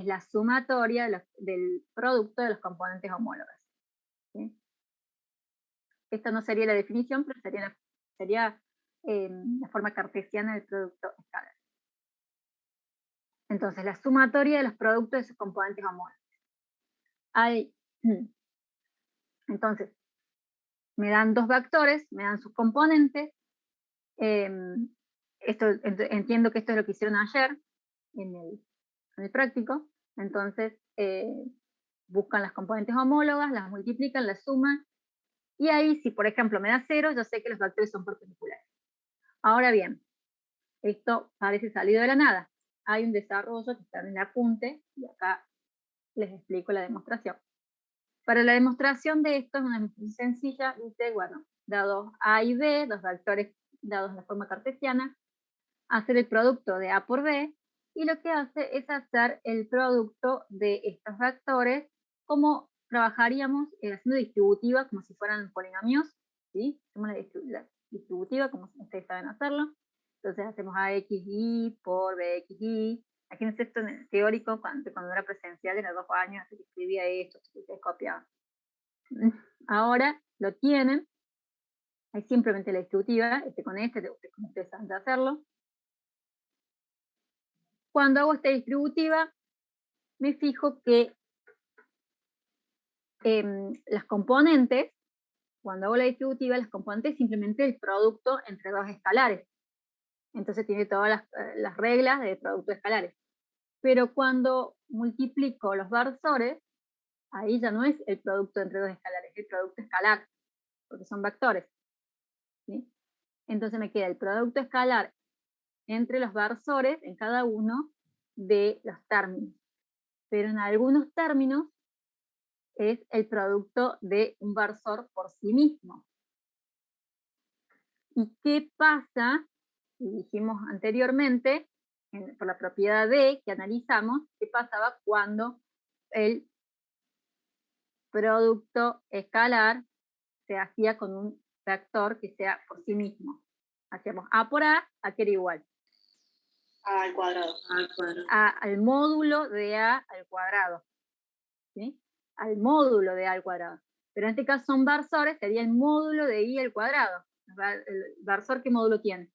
es la sumatoria del producto de los componentes homólogos. ¿Sí? Esta no sería la definición, pero sería la forma cartesiana del producto escalar. Entonces, la sumatoria de los productos de sus componentes homólogos. Entonces, me dan dos vectores, me dan sus componentes. Entiendo que esto es lo que hicieron ayer en el práctico. Entonces, buscan las componentes homólogas, las multiplican, las suman. Y ahí, si por ejemplo me da 0, yo sé que los vectores son perpendiculares. Ahora bien, esto parece salido de la nada. Hay un desarrollo que está en el apunte y acá les explico la demostración. Para la demostración de esto es una demostración sencilla. Dice, bueno, dados A y B, dos vectores dados de forma cartesiana, hacer el producto de A por B, y lo que hace es hacer el producto de estos vectores como trabajaríamos haciendo distributiva, como si fueran polinomios, ¿sí? Hacemos la distributiva, como ustedes saben hacerlo. Entonces hacemos AXY por BXY. Aquí en esto en el teórico, cuando era presencial, en los 2 años, se escribía esto, se copiaba. Ahora lo tienen, hay simplemente la distributiva, con como ustedes saben de hacerlo. Cuando hago esta distributiva, me fijo que las componentes, cuando hago la distributiva, las componentes es simplemente el producto entre dos escalares. Entonces tiene todas las reglas de producto escalares. Pero cuando multiplico los versores, ahí ya no es el producto entre dos escalares, es el producto escalar, porque son vectores. ¿Sí? Entonces me queda el producto escalar entre los versores en cada uno de los términos. Pero en algunos términos es el producto de un versor por sí mismo. ¿Y qué pasa? Y dijimos anteriormente, por la propiedad D que analizamos, qué pasaba cuando el producto escalar se hacía con un vector que sea por sí mismo. Hacíamos A por A que era igual. A al cuadrado. Al módulo de A al cuadrado. ¿Sí? Al módulo de A al cuadrado. Pero en este caso son versores, sería el módulo de I al cuadrado. ¿El versor qué módulo tiene?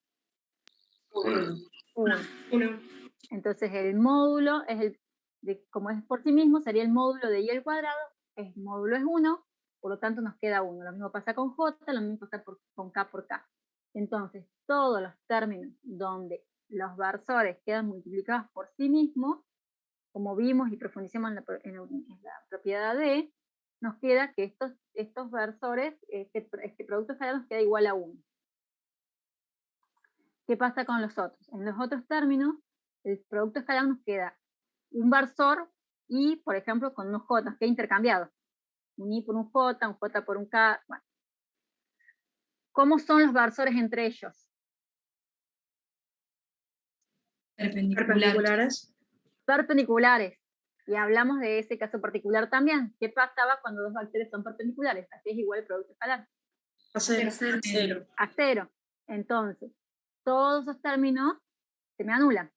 1. Entonces el módulo es como es por sí mismo, sería el módulo de I al cuadrado, el módulo es 1, por lo tanto nos queda 1. Lo mismo pasa con J, lo mismo pasa con K por K. Entonces, todos los términos donde los versores quedan multiplicados por sí mismos, como vimos y profundizamos en la propiedad D, nos queda que estos versores, este producto escalar nos queda igual a 1. ¿Qué pasa con los otros? En los otros términos, el producto escalar nos queda un versor y, por ejemplo, con unos J, que he intercambiado. Un I por un J por un K. Bueno. ¿Cómo son los versores entre ellos? Perpendiculares. Perpendiculares. Y hablamos de ese caso particular también. ¿Qué pasaba cuando dos vectores son perpendiculares? Así es igual el producto escalar. A cero. A cero. Entonces, todos esos términos se me anulan.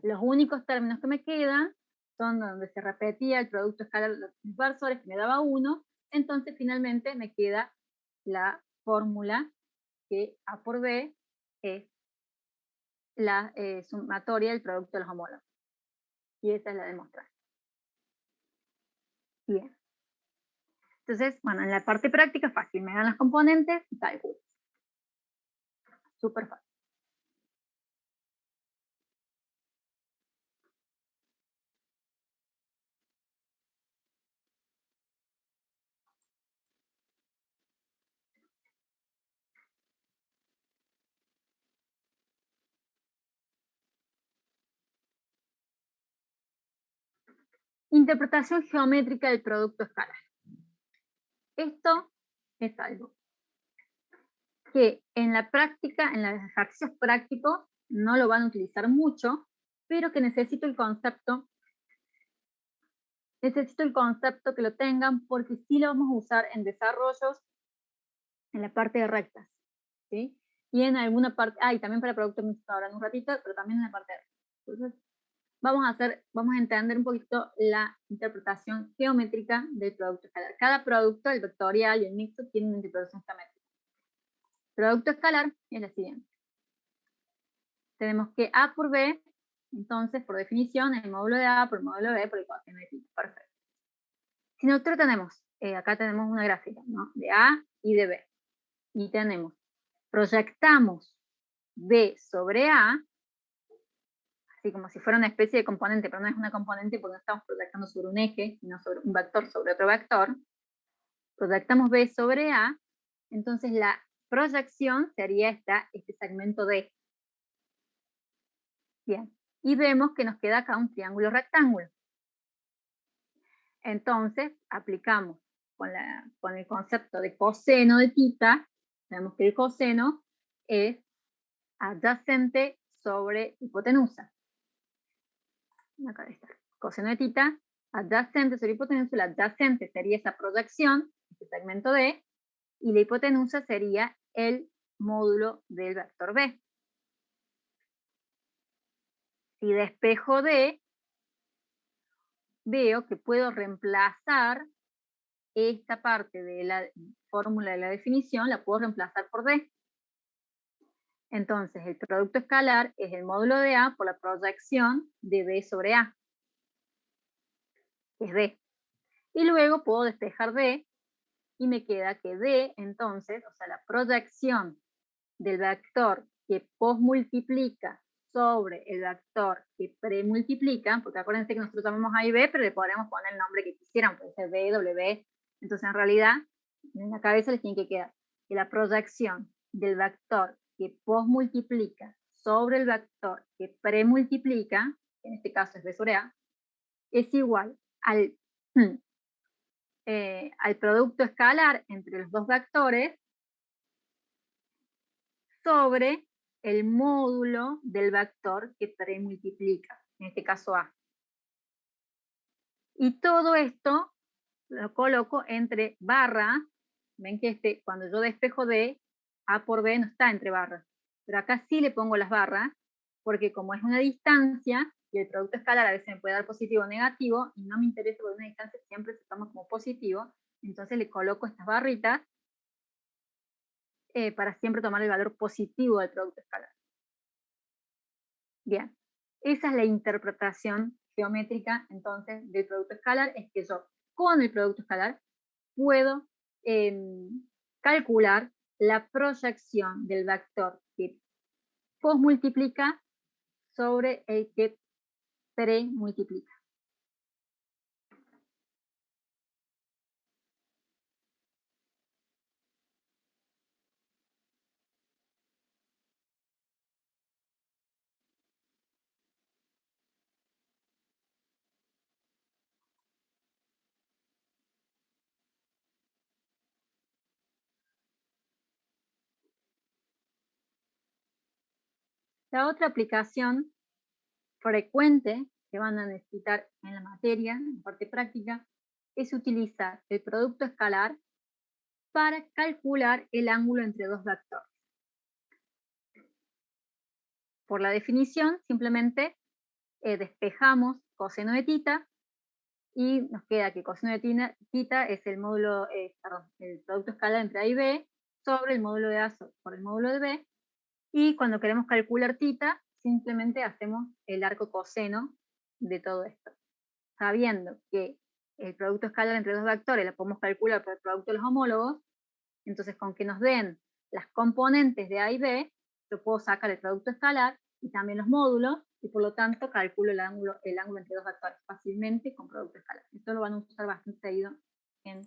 Los únicos términos que me quedan son donde se repetía el producto escalar de los versores, que me daba 1. Entonces, finalmente, me queda la fórmula que A por B es la sumatoria del producto de los homólogos. Y esa es la demostración. Bien. Entonces, bueno, en la parte práctica es fácil. Me dan las componentes y cálculo. Súper fácil. Interpretación geométrica del producto escalar. Esto es algo que en la práctica, en los ejercicios prácticos, no lo van a utilizar mucho, pero que necesito el concepto que lo tengan, porque sí lo vamos a usar en desarrollos en la parte de rectas, ¿sí? Y en alguna parte, y también para producto mixto ahora en un ratito, pero también en la parte de rectas. Entonces, vamos a entender un poquito la interpretación geométrica del producto escalar. Cada producto, el vectorial y el mixto, tiene una interpretación geométrica. El producto escalar es la siguiente. Tenemos que A por B, entonces, por definición, el módulo de A por el módulo de B por el coseno de θ. Perfecto. Si nosotros tenemos, acá tenemos una gráfica, ¿no? De A y de B. Y tenemos, proyectamos B sobre A, así como si fuera una especie de componente, pero no es una componente porque no estamos proyectando sobre un eje, sino sobre un vector sobre otro vector. Proyectamos B sobre A, entonces la proyección sería este segmento D. Bien, y vemos que nos queda acá un triángulo rectángulo. Entonces, aplicamos con el concepto de coseno de θ, sabemos que el coseno es adyacente sobre hipotenusa. Acá está. Coseno de θ, adyacente sobre hipotenusa, la adyacente sería esa proyección, este segmento D, y la hipotenusa sería el módulo del vector B. Si despejo D, veo que puedo reemplazar esta parte de la fórmula de la definición, la puedo reemplazar por D. Entonces, el producto escalar es el módulo de A por la proyección de B sobre A, que es D. Y luego puedo despejar D y me queda que D, entonces, o sea, la proyección del vector que posmultiplica sobre el vector que premultiplica, porque acuérdense que nosotros llamamos A y B, pero le podríamos poner el nombre que quisieran, puede ser B, W. Entonces, en realidad, en la cabeza les tiene que quedar que la proyección del vector que posmultiplica sobre el vector que premultiplica, que en este caso es B sobre A, es igual al producto escalar entre los dos vectores sobre el módulo del vector que premultiplica, en este caso A. Y todo esto lo coloco entre barras. Ven que cuando yo despejo D, A por B no está entre barras. Pero acá sí le pongo las barras, porque como es una distancia, y el producto escalar a veces me puede dar positivo o negativo, y no me interesa porque una distancia siempre se toma como positivo, entonces le coloco estas barritas para siempre tomar el valor positivo del producto escalar. Bien, esa es la interpretación geométrica entonces del producto escalar, es que yo con el producto escalar puedo calcular la proyección del vector que posmultiplica sobre el que premultiplica. La otra aplicación frecuente que van a necesitar en la materia, en la parte práctica, es utilizar el producto escalar para calcular el ángulo entre dos vectores. Por la definición, simplemente despejamos coseno de θ y nos queda que coseno de θ es el módulo, el producto escalar entre A y B sobre el módulo de A por el módulo de B, y cuando queremos calcular θ, simplemente hacemos el arco coseno de todo esto. Sabiendo que el producto escalar entre dos vectores la podemos calcular por el producto de los homólogos, entonces con que nos den las componentes de A y B, yo puedo sacar el producto escalar y también los módulos, y por lo tanto calculo el ángulo entre dos vectores fácilmente con producto escalar. Esto lo van a usar bastante seguido en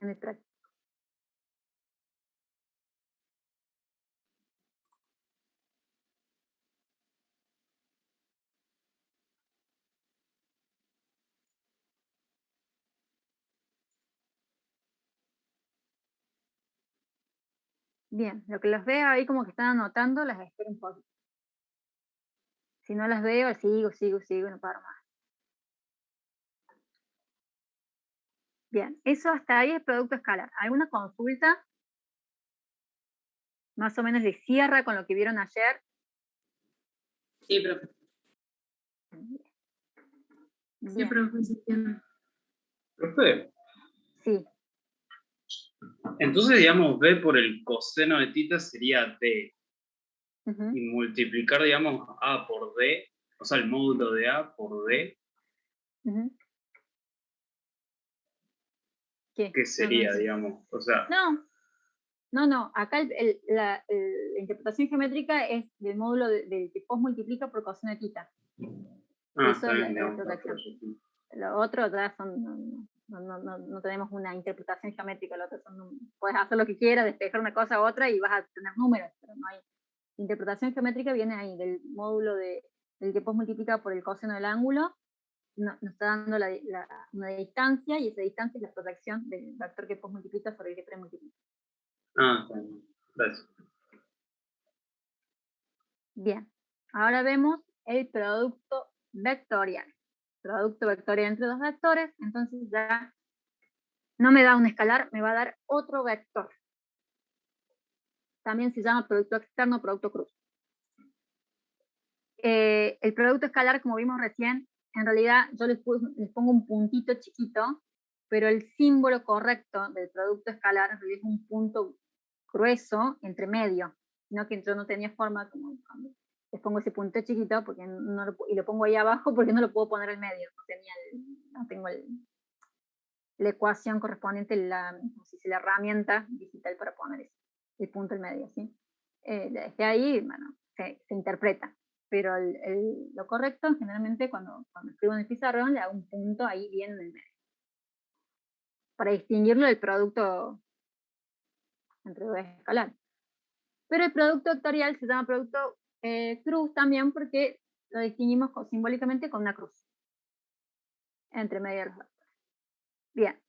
el práctico. Bien, lo que los veo ahí como que están anotando, las espero un poquito. Si no las veo, sigo, no paro más. Bien, eso hasta ahí es producto escalar. ¿Alguna consulta? Más o menos les cierra con lo que vieron ayer. Sí, profe. Sí, Bien. profe, sí entiendo. Profe, Sí. entonces, digamos, B por el coseno de tita sería D. Ujú. Y multiplicar, digamos, A por D, o sea, el módulo de A por D, Ujú. ¿Qué? ¿qué sería, digamos? O sea, No. Acá la interpretación geométrica es del módulo del que post multiplica por coseno de tita. Eso es también, la digamos, protección. Lo otro ya son, no tenemos una interpretación geométrica, lo otro puedes hacer lo que quieras, despejar una cosa u otra y vas a tener números, pero no hay. Interpretación geométrica viene ahí, del módulo del que post multiplica por el coseno del ángulo, nos está dando una distancia, y esa distancia es la protección del vector que post multiplica sobre el que premultiplica. También. Gracias. Bien, ahora vemos el producto vectorial. Producto vectorial entre dos vectores, entonces ya no me da un escalar, me va a dar otro vector. También se llama producto externo, producto cruz. El producto escalar, como vimos recién, en realidad yo les pongo un puntito chiquito, pero el símbolo correcto del producto escalar en realidad es un punto grueso entre medio, no que yo no tenía forma, como cuando les pongo ese punto chiquito porque y lo pongo ahí abajo porque no lo puedo poner en medio, no tengo la ecuación correspondiente, la herramienta digital para poner eso, el punto en medio, ¿sí? Desde ahí, bueno, se interpreta, pero lo correcto, generalmente cuando escribo en el pizarrón, le hago un punto ahí bien en el medio, para distinguirlo del producto entre dos escalares. Pero el producto vectorial se llama producto cruz también porque lo distinguimos simbólicamente con una cruz entre medio de los vectores. Bien,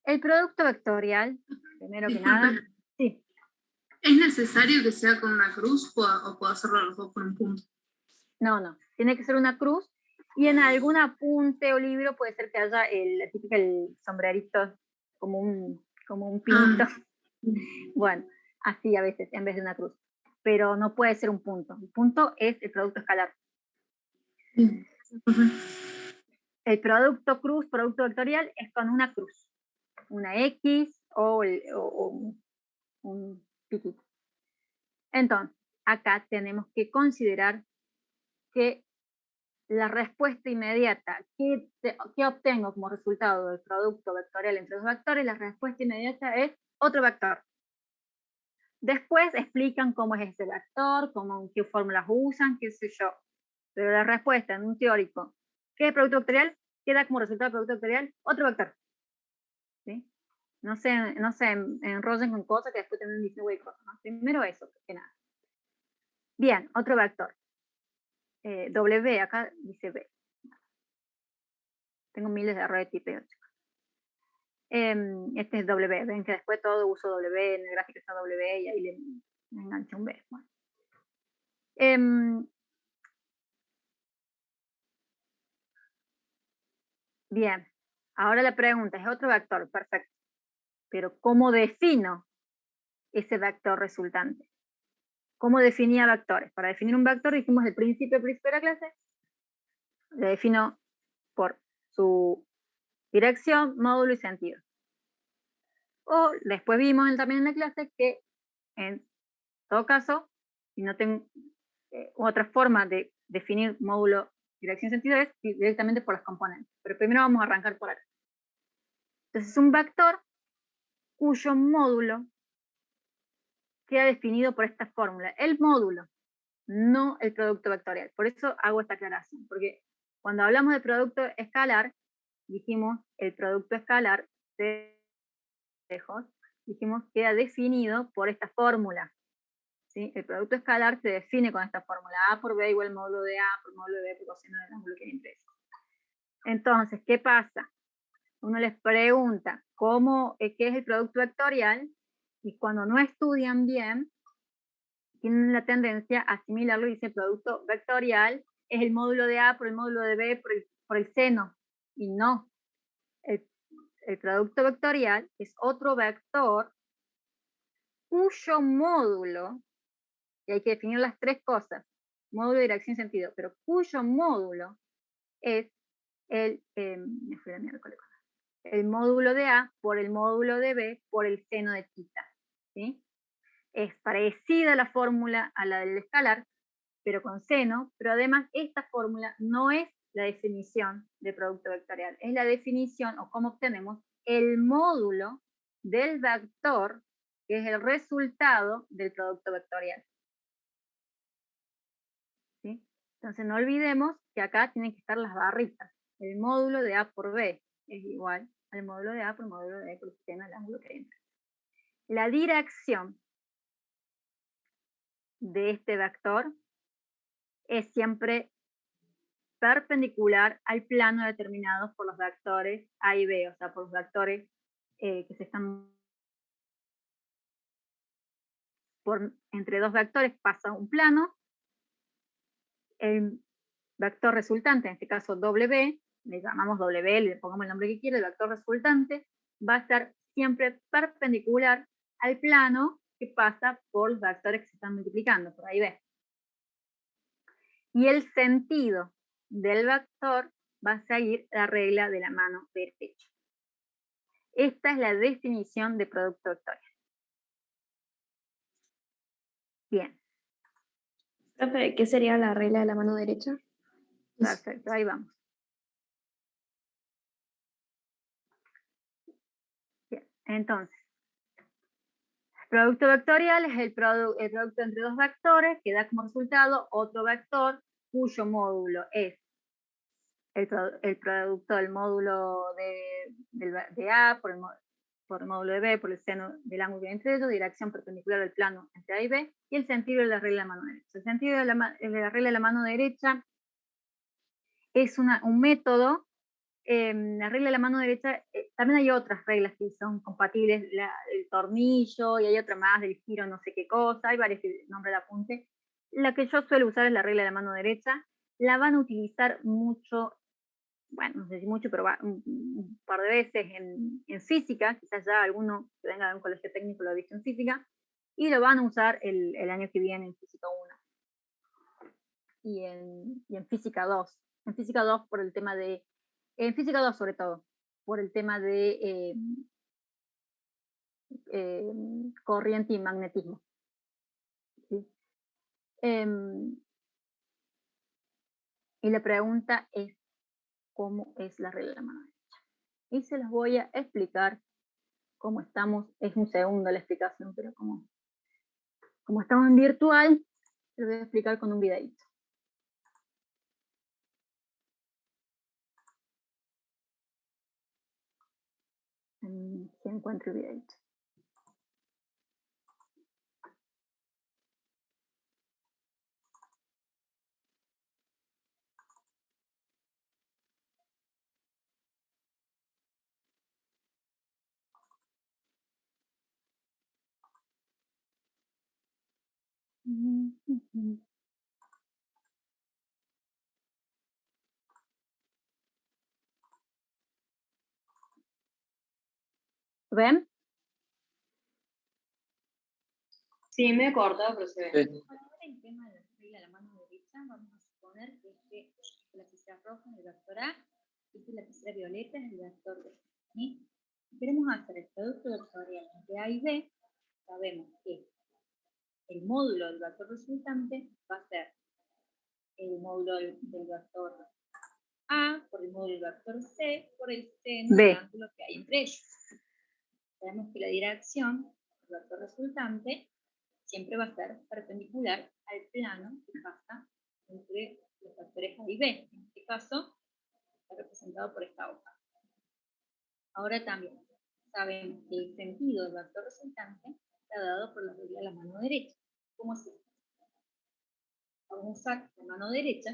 el producto vectorial, primero que nada, sí. ¿Es necesario que sea con una cruz o puedo hacerlo los dos con un punto? No, tiene que ser una cruz, y en algún apunte o libro puede ser que haya el sombrerito como un pinito. Bueno, así a veces, en vez de una cruz. Pero no puede ser un punto. El punto es el producto escalar. Sí. El producto cruz, producto vectorial, es con una cruz. Una X o un piquito. Entonces, acá tenemos que considerar que la respuesta inmediata, ¿qué obtengo como resultado del producto vectorial entre dos vectores? La respuesta inmediata es otro vector. Después explican cómo es ese vector, qué fórmulas usan, qué sé yo. Pero la respuesta en un teórico, ¿qué es producto vectorial? Queda como resultado del producto vectorial otro vector. ¿Sí? No se enrollen con cosas que después también dicen, güey, cosas, ¿no? Primero eso, que nada. Bien, otro vector. W, acá dice B. Tengo miles de errores de tipeo. Este es W, ven que después todo uso W, en el gráfico está W y ahí le engancho un B. Bueno. Bien, ahora la pregunta es otro vector, perfecto. Pero ¿cómo defino ese vector resultante? ¿Cómo definía vectores? Para definir un vector dijimos al principio de la clase, le defino por su dirección, módulo y sentido. O después vimos también en la clase que en todo caso, si no tengo otra forma de definir módulo, dirección, sentido es directamente por las componentes. Pero primero vamos a arrancar por acá. Entonces, un vector cuyo módulo queda definido por esta fórmula. El módulo, no el producto vectorial. Por eso hago esta aclaración, porque cuando hablamos de producto escalar, dijimos el producto escalar de lejos, dijimos queda definido por esta fórmula. ¿Sí? El producto escalar se define con esta fórmula. A por B igual módulo de A por módulo de B por coseno del ángulo que hay entre ellos. Entonces, ¿qué pasa? Uno les pregunta qué es el producto vectorial, y cuando no estudian bien, tienen la tendencia a asimilarlo y dice producto vectorial es el módulo de A por el módulo de B por el seno. Y no. El producto vectorial es otro vector cuyo módulo, y hay que definir las tres cosas, módulo, dirección y sentido, pero cuyo módulo es me fui a la miércoles, el módulo de A por el módulo de B por el seno de θ. ¿Sí? Es parecida la fórmula a la del escalar, pero con seno, pero además esta fórmula no es la definición de producto vectorial, es la definición o cómo obtenemos el módulo del vector, que es el resultado del producto vectorial. ¿Sí? Entonces no olvidemos que acá tienen que estar las barritas. El módulo de A por B es igual al módulo de A por el módulo de B por el seno del ángulo que hay entre. La dirección de este vector es siempre perpendicular al plano determinado por los vectores A y B, o sea, por los vectores que se están... entre dos vectores pasa un plano, el vector resultante, en este caso W, le llamamos W, le pongamos el nombre que quiera, el vector resultante va a estar siempre perpendicular al plano que pasa por los vectores que se están multiplicando, por ahí B. Y el sentido del vector va a seguir la regla de la mano derecha. Esta es la definición de producto vectorial. Bien. Profe, ¿qué sería la regla de la mano derecha? Perfecto, ahí vamos. Bien, entonces, el producto vectorial es el producto entre dos vectores que da como resultado otro vector cuyo módulo es el producto del módulo de A por el módulo de B por el seno del ángulo entre ellos, dirección perpendicular del plano entre A y B, y el sentido de la regla de la mano derecha. El sentido de la regla de la mano derecha es un método. La regla de la mano derecha, también hay otras reglas que son compatibles, el tornillo, y hay otra más del giro no sé qué cosa, hay varias que nombre de apunte. La que yo suelo usar es la regla de la mano derecha. La van a utilizar mucho, bueno, no sé si mucho, pero un par de veces en física, quizás ya alguno que venga de un colegio técnico lo ha visto en física, y lo van a usar el año que viene en física 1 y en física 2. En física 2 por el tema de, en física 2 sobre todo, por el tema de corriente y magnetismo. ¿Sí? Y la pregunta es, ¿cómo es la regla de la mano derecha? Y se los voy a explicar cómo estamos, es un segundo la explicación, pero como estamos en virtual, se lo voy a explicar con un videito. Si encuentro el videito. ¿Ven? Sí, me he cortado, pero se ve. Bueno, ahora el tema de la regla de la mano derecha, vamos a suponer que este lapicera roja es el vector A, y este lapicera violeta es el vector B. ¿Sí? Si queremos hacer el producto vectorial entre A y B, sabemos que el módulo del vector resultante va a ser el módulo del vector A por el módulo del vector C por el seno del ángulo que hay entre ellos. Sabemos que la dirección del vector resultante siempre va a ser perpendicular al plano que pasa entre los vectores A y B. En este caso, está representado por esta hoja. Ahora también sabemos que el sentido del vector resultante está dado por la regla de la mano derecha. ¿Cómo es esto? Vamos a usar la mano derecha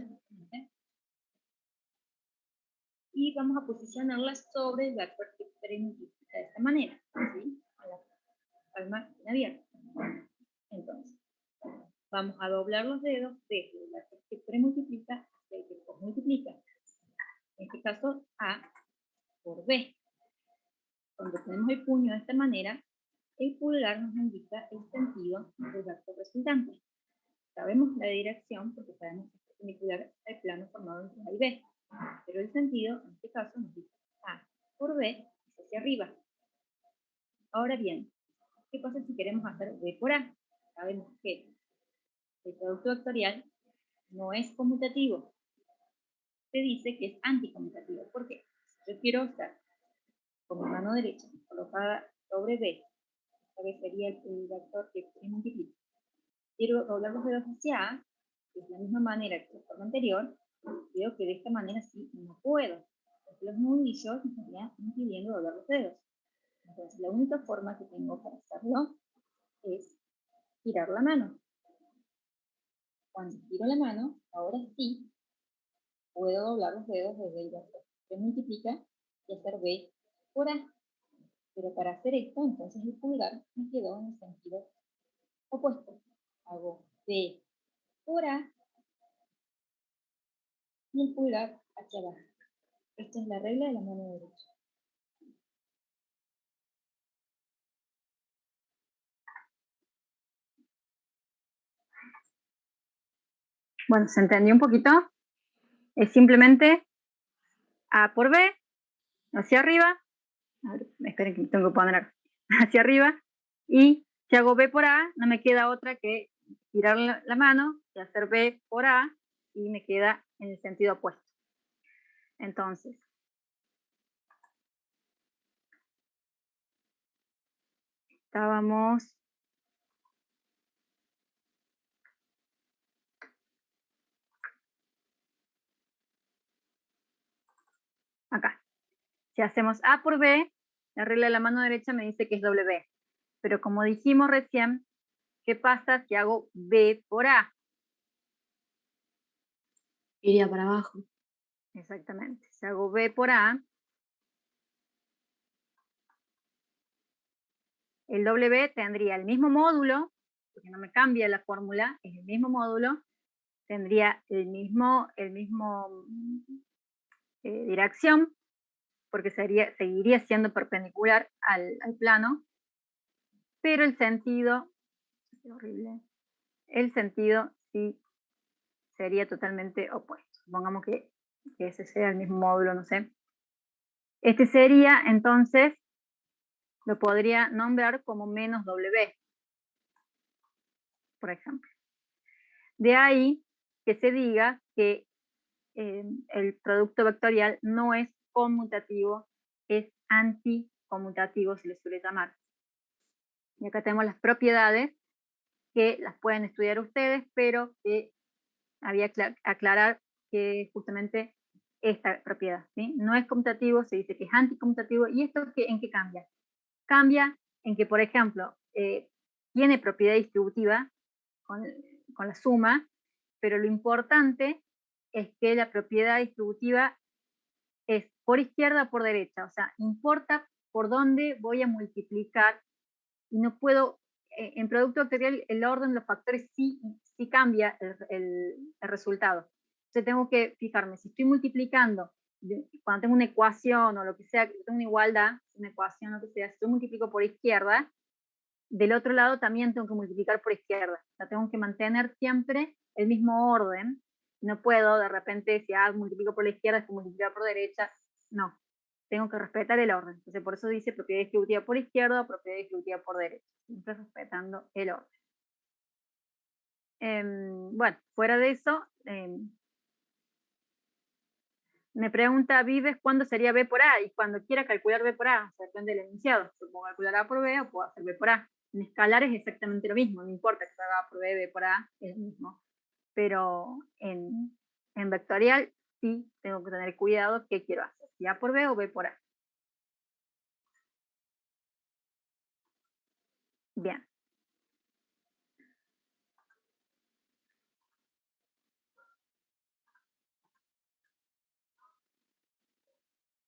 y vamos a posicionarla sobre el vector que premultiplica de esta manera, ¿sí? Con la palma abierta. Entonces, vamos a doblar los dedos desde el vector que premultiplica hasta el que posmultiplica. En este caso, A por B. Cuando tenemos el puño de esta manera, el pulgar nos indica el sentido del vector resultante. Sabemos la dirección porque sabemos que es perpendicular al plano formado entre A y B. Pero el sentido, en este caso, nos dice A por B es hacia arriba. Ahora bien, ¿qué pasa si queremos hacer B por A? Sabemos que el producto vectorial no es conmutativo. Se dice que es anticonmutativo. ¿Por qué? Si yo quiero estar con mi mano derecha colocada sobre B, esta B sería el vector que multiplica. Quiero doblar los dedos hacia A, de la misma manera que la forma anterior, veo que de esta manera sí no puedo, porque los nudillos me estarían impidiendo doblar los dedos. Entonces la única forma que tengo para hacerlo es girar la mano. Cuando giro la mano, ahora sí puedo doblar los dedos desde el vector que multiplica y hacer B por A. Pero para hacer esto, entonces el pulgar me quedó en el sentido opuesto. Hago B por A y el pulgar hacia abajo. Esta es la regla de la mano derecha. Bueno, ¿se entendió un poquito? Es simplemente A por B, hacia arriba. A ver, esperen que tengo que poner hacia arriba. Y si hago B por A, no me queda otra que girar la mano y hacer B por A y me queda en el sentido opuesto. Entonces, estábamos... acá. Si hacemos A por B, la regla de la mano derecha me dice que es W. Pero como dijimos recién, ¿qué pasa si hago B por A? Iría para abajo. Exactamente. Si hago B por A, el W tendría el mismo módulo, porque no me cambia la fórmula, es el mismo módulo, tendría el mismo dirección, porque seguiría siendo perpendicular al plano, pero el sentido, es horrible, el sentido sí sería totalmente opuesto. Supongamos que ese sea el mismo módulo, no sé. Este sería, entonces, lo podría nombrar como menos W, por ejemplo. De ahí que se diga que el producto vectorial no es conmutativo, es anticonmutativo, se le suele llamar. Y acá tenemos las propiedades que las pueden estudiar ustedes, pero que había que aclarar que justamente esta propiedad, ¿sí? No es conmutativo, se dice que es anticonmutativo. ¿Y esto en qué cambia? Cambia en que, por ejemplo, tiene propiedad distributiva con la suma, pero lo importante es que la propiedad distributiva es por izquierda o por derecha, o sea, importa por dónde voy a multiplicar y no puedo, en producto vectorial el orden de los factores sí cambia el resultado. Entonces tengo que fijarme, si estoy multiplicando, cuando tengo una ecuación o lo que sea, tengo una igualdad, una ecuación o lo que sea, si yo multiplico por izquierda, del otro lado también tengo que multiplicar por izquierda. O sea, tengo que mantener siempre el mismo orden. No puedo de repente, si multiplico por la izquierda, es que multiplicar por derecha. No, tengo que respetar el orden. Entonces, por eso dice propiedad distributiva por izquierda o propiedad distributiva por derecha. Siempre respetando el orden. Bueno, fuera de eso, me pregunta Vives cuándo sería B por A, y cuando quiera calcular B por A, o sea, depende del enunciado. Yo puedo calcular A por B o puedo hacer B por A. En escalar es exactamente lo mismo, no importa que se haga A por B, B por A, es lo mismo. Pero en vectorial sí tengo que tener cuidado qué quiero hacer, si A por B o B por A. Bien.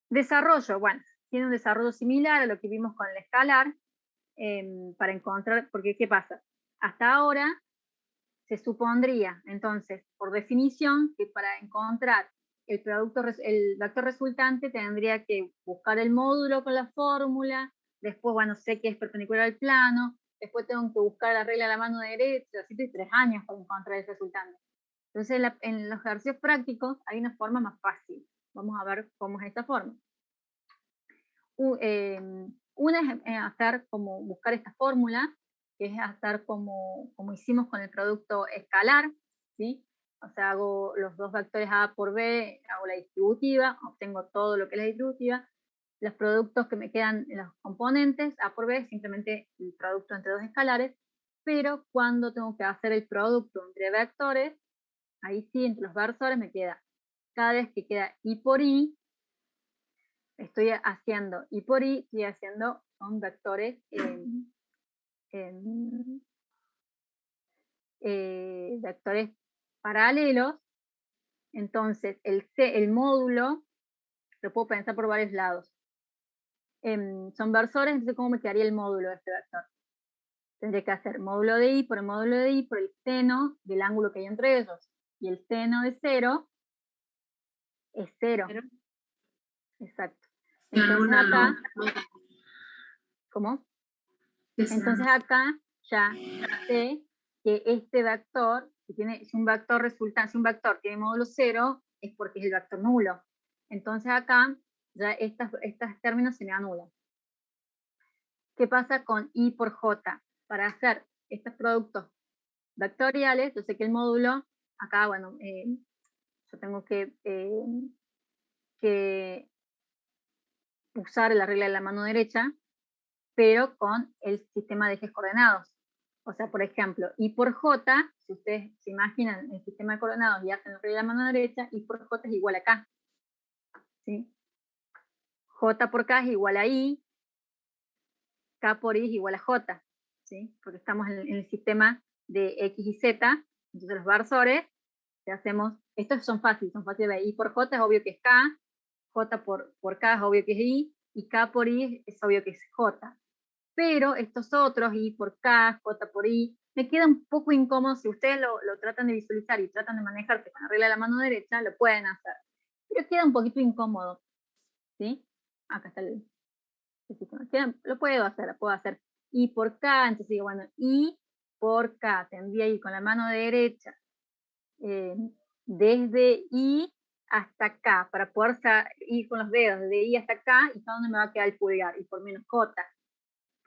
Desarrollo, bueno, tiene un desarrollo similar a lo que vimos con el escalar, para encontrar, porque ¿qué pasa? Hasta ahora se supondría, entonces, por definición, que para encontrar el vector resultante tendría que buscar el módulo con la fórmula, después, bueno, sé que es perpendicular al plano, después tengo que buscar la regla de la mano derecha, así estoy 3 años para encontrar el resultante. Entonces, en los ejercicios prácticos hay una forma más fácil. Vamos a ver cómo es esta forma. Una es hacer como buscar esta fórmula, que es hacer como hicimos con el producto escalar, ¿sí? O sea, hago los dos vectores A por B, hago la distributiva, obtengo todo lo que es la distributiva. Los productos que me quedan en los componentes A por B, simplemente el producto entre dos escalares, pero cuando tengo que hacer el producto entre vectores, ahí sí, entre los versores me queda, cada vez que queda I por I, estoy haciendo I por I, estoy haciendo, son vectores vectores paralelos. Entonces el módulo lo puedo pensar por varios lados. Son versores, entonces ¿cómo me quedaría el módulo de este vector? Tendré que hacer módulo de I por el módulo de I por el seno del ángulo que hay entre ellos. Y el seno de 0 es 0. Exacto. Entonces acá, ¿cómo? Entonces acá ya sé que este vector, si un vector resulta, si un vector tiene módulo 0, es porque es el vector nulo. Entonces acá ya estos términos se me anulan. ¿Qué pasa con I por J? Para hacer estos productos vectoriales, yo sé que el módulo, acá, bueno, yo tengo que usar la regla de la mano derecha, pero con el sistema de ejes coordenados. O sea, por ejemplo, I por J, si ustedes se imaginan el sistema de coordenados y hacen la regla de la mano derecha, I por J es igual a K. ¿Sí? J por K es igual a I, K por I es igual a J. ¿Sí? Porque estamos en el sistema de X y Z, entonces los versores, que hacemos, estos son fáciles de ver. I por J es obvio que es K, J por K es obvio que es I, y K por I es obvio que es J. Pero estos otros, I por K, J por I, me queda un poco incómodo. Si ustedes lo tratan de visualizar y tratan de manejarse con la regla de la mano derecha, lo pueden hacer. Pero queda un poquito incómodo. ¿Sí? Acá está el sistema. Lo puedo hacer I por K, entonces digo, bueno, I por K, tendría que ir con la mano derecha desde I hasta K, para poder ir con los dedos desde I hasta K, y dónde me va a quedar el pulgar, I por menos J.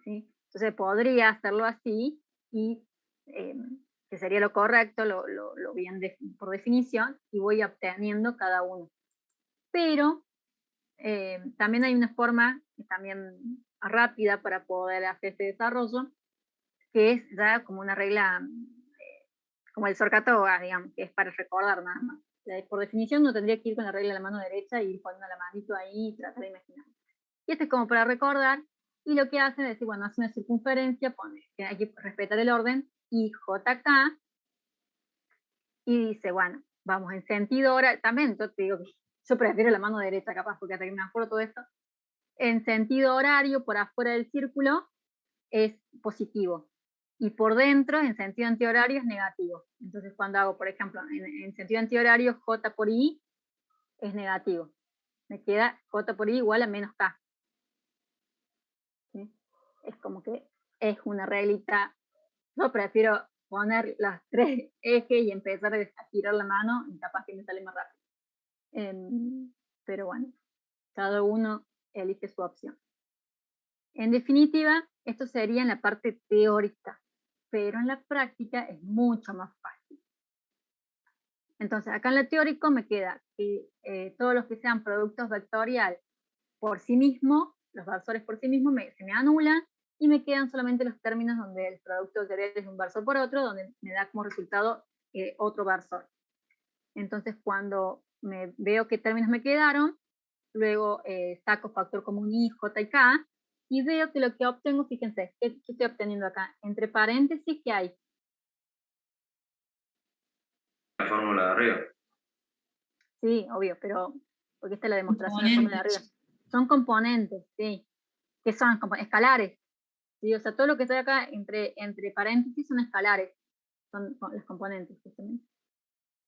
¿Sí? Entonces podría hacerlo así, y que sería lo correcto, lo bien por definición, y voy obteniendo cada uno. Pero también hay una forma también rápida para poder hacer este desarrollo, que es ya como una regla, como el Sorcatoga, digamos, que es para recordar nada más. Por definición no tendría que ir con la regla de la mano derecha y ir poniendo la manito ahí y tratar de imaginar. Y esto es como para recordar, y lo que hacen es decir, bueno, hace una circunferencia, pone que hay que respetar el orden, y JK, y dice, bueno, vamos en sentido horario, también yo te digo que yo prefiero la mano derecha capaz, porque hasta que me acuerdo todo esto, en sentido horario, por afuera del círculo, es positivo, y por dentro, en sentido antihorario, es negativo. Entonces cuando hago, por ejemplo, en sentido antihorario, J por I es negativo. Me queda J por I igual a menos K. ¿Sí? Es como que es una reglita. Yo prefiero poner los tres ejes y empezar a girar la mano, y capaz que me sale más rápido. Pero bueno, cada uno elige su opción. En definitiva, esto sería en la parte teórica, pero en la práctica es mucho más fácil. Entonces, acá en lo teórico me queda que todos los que sean productos vectorial por sí mismo, los versores por sí mismos se me anulan, y me quedan solamente los términos donde el producto vectorial es un versor por otro, donde me da como resultado otro versor. Entonces, cuando veo qué términos me quedaron, luego saco factor común I, J y K, y veo que lo que obtengo, fíjense, ¿qué estoy obteniendo acá? Entre paréntesis, ¿qué hay? La fórmula de arriba. Sí, obvio, pero porque esta es la demostración de la fórmula de arriba. Son componentes, sí. ¿Qué son? Escalares. ¿Sí? O sea, todo lo que está acá entre paréntesis son escalares. Son los componentes, justamente.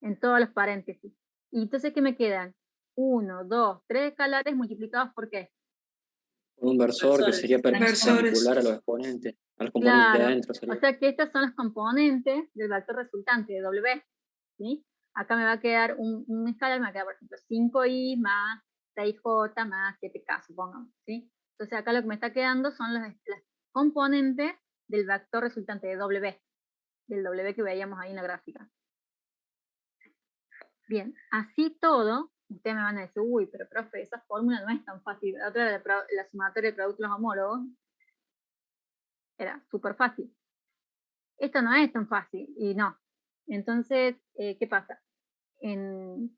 En todos los paréntesis. Y entonces, ¿qué me quedan? 1, 2, 3 escalares multiplicados ¿por qué? Un versor que sería perpendicular a los exponentes, a los componentes de adentro. O sea que estas son los componentes del vector resultante de W. ¿Sí? acá me va a quedar un escalar, me va a quedar, por ejemplo, 5i más 6j más 7k, supongamos, ¿sí? Entonces acá lo que me está quedando son las componentes del vector resultante de w, del w que veíamos ahí en la gráfica. Bien, así todo, ustedes me van a decir, uy, pero profe, esa fórmula no es tan fácil. La otra era la sumatoria de productos homólogos. Era súper fácil. Esto no es tan fácil, y no. Entonces, ¿qué pasa? En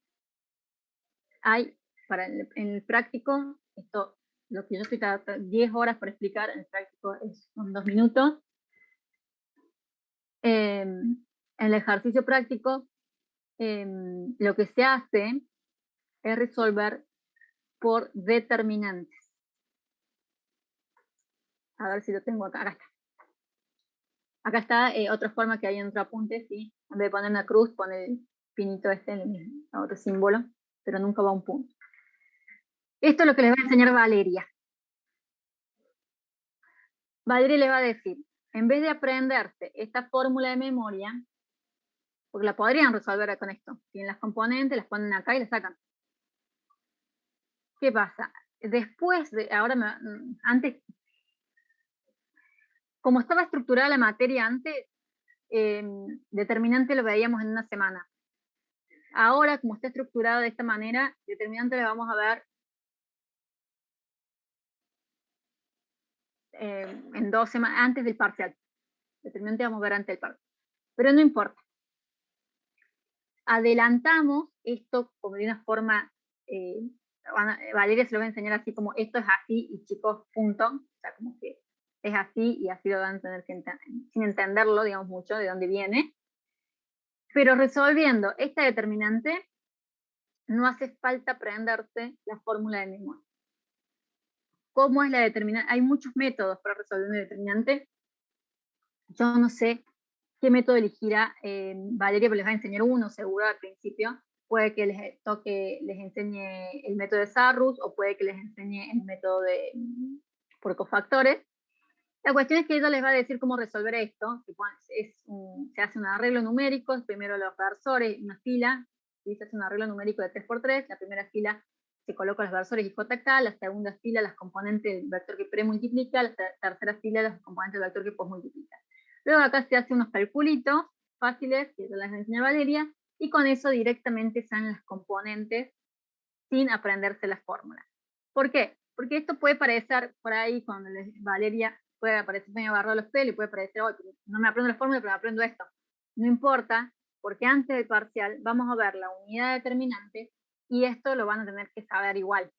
el práctico, esto, lo que yo estoy tardando 10 horas para explicar, en el práctico son 2 minutos. En el ejercicio práctico, lo que se hace es resolver por determinantes. A ver si lo tengo acá. Acá está. Acá está otra forma que hay en otro apunte, ¿sí? En vez de poner una cruz, pone el pinito en otro símbolo, pero nunca va a un punto. Esto es lo que les va a enseñar Valeria. Valeria le va a decir, en vez de aprenderse esta fórmula de memoria, porque la podrían resolver con esto, tienen las componentes, las ponen acá y las sacan. ¿Qué pasa? Después de, antes, como estaba estructurada la materia antes, determinante lo veíamos en una semana. Ahora, como está estructurado de esta manera, determinante lo vamos a ver en 2 semanas, antes del parcial. Determinante vamos a ver antes del parcial. Pero no importa. Adelantamos esto como de una forma, Valeria se lo va a enseñar así como esto es así y chicos, punto. O sea, como que es así y así lo van a tener que entender, sin entenderlo, digamos, mucho de dónde viene. Pero resolviendo esta determinante, no hace falta aprenderse la fórmula de memoria. ¿Cómo es la determinante? Hay muchos métodos para resolver una determinante. Yo no sé qué método elegirá Valeria, pero les va a enseñar uno seguro al principio. Puede que les enseñe el método de Sarrus o puede que les enseñe el método por cofactores. La cuestión es que ella les va a decir cómo resolver esto. Se hace un arreglo numérico, primero los versores, una fila, y se hace un arreglo numérico de 3×3, la primera fila se coloca los versores y JK, la segunda fila las componentes del vector que premultiplica, la tercera fila los componentes del vector que posmultiplica. Luego acá se hace unos calculitos fáciles, que yo les enseñé a Valeria, y con eso directamente salen las componentes sin aprenderse las fórmulas. ¿Por qué? Porque esto puede parecer por ahí, cuando Valeria puede aparecer medio agarrado los pelos y puede parecer, oh, no me aprendo la fórmula, pero me aprendo esto. No importa, porque antes del parcial vamos a ver la unidad determinante y esto lo van a tener que saber igual.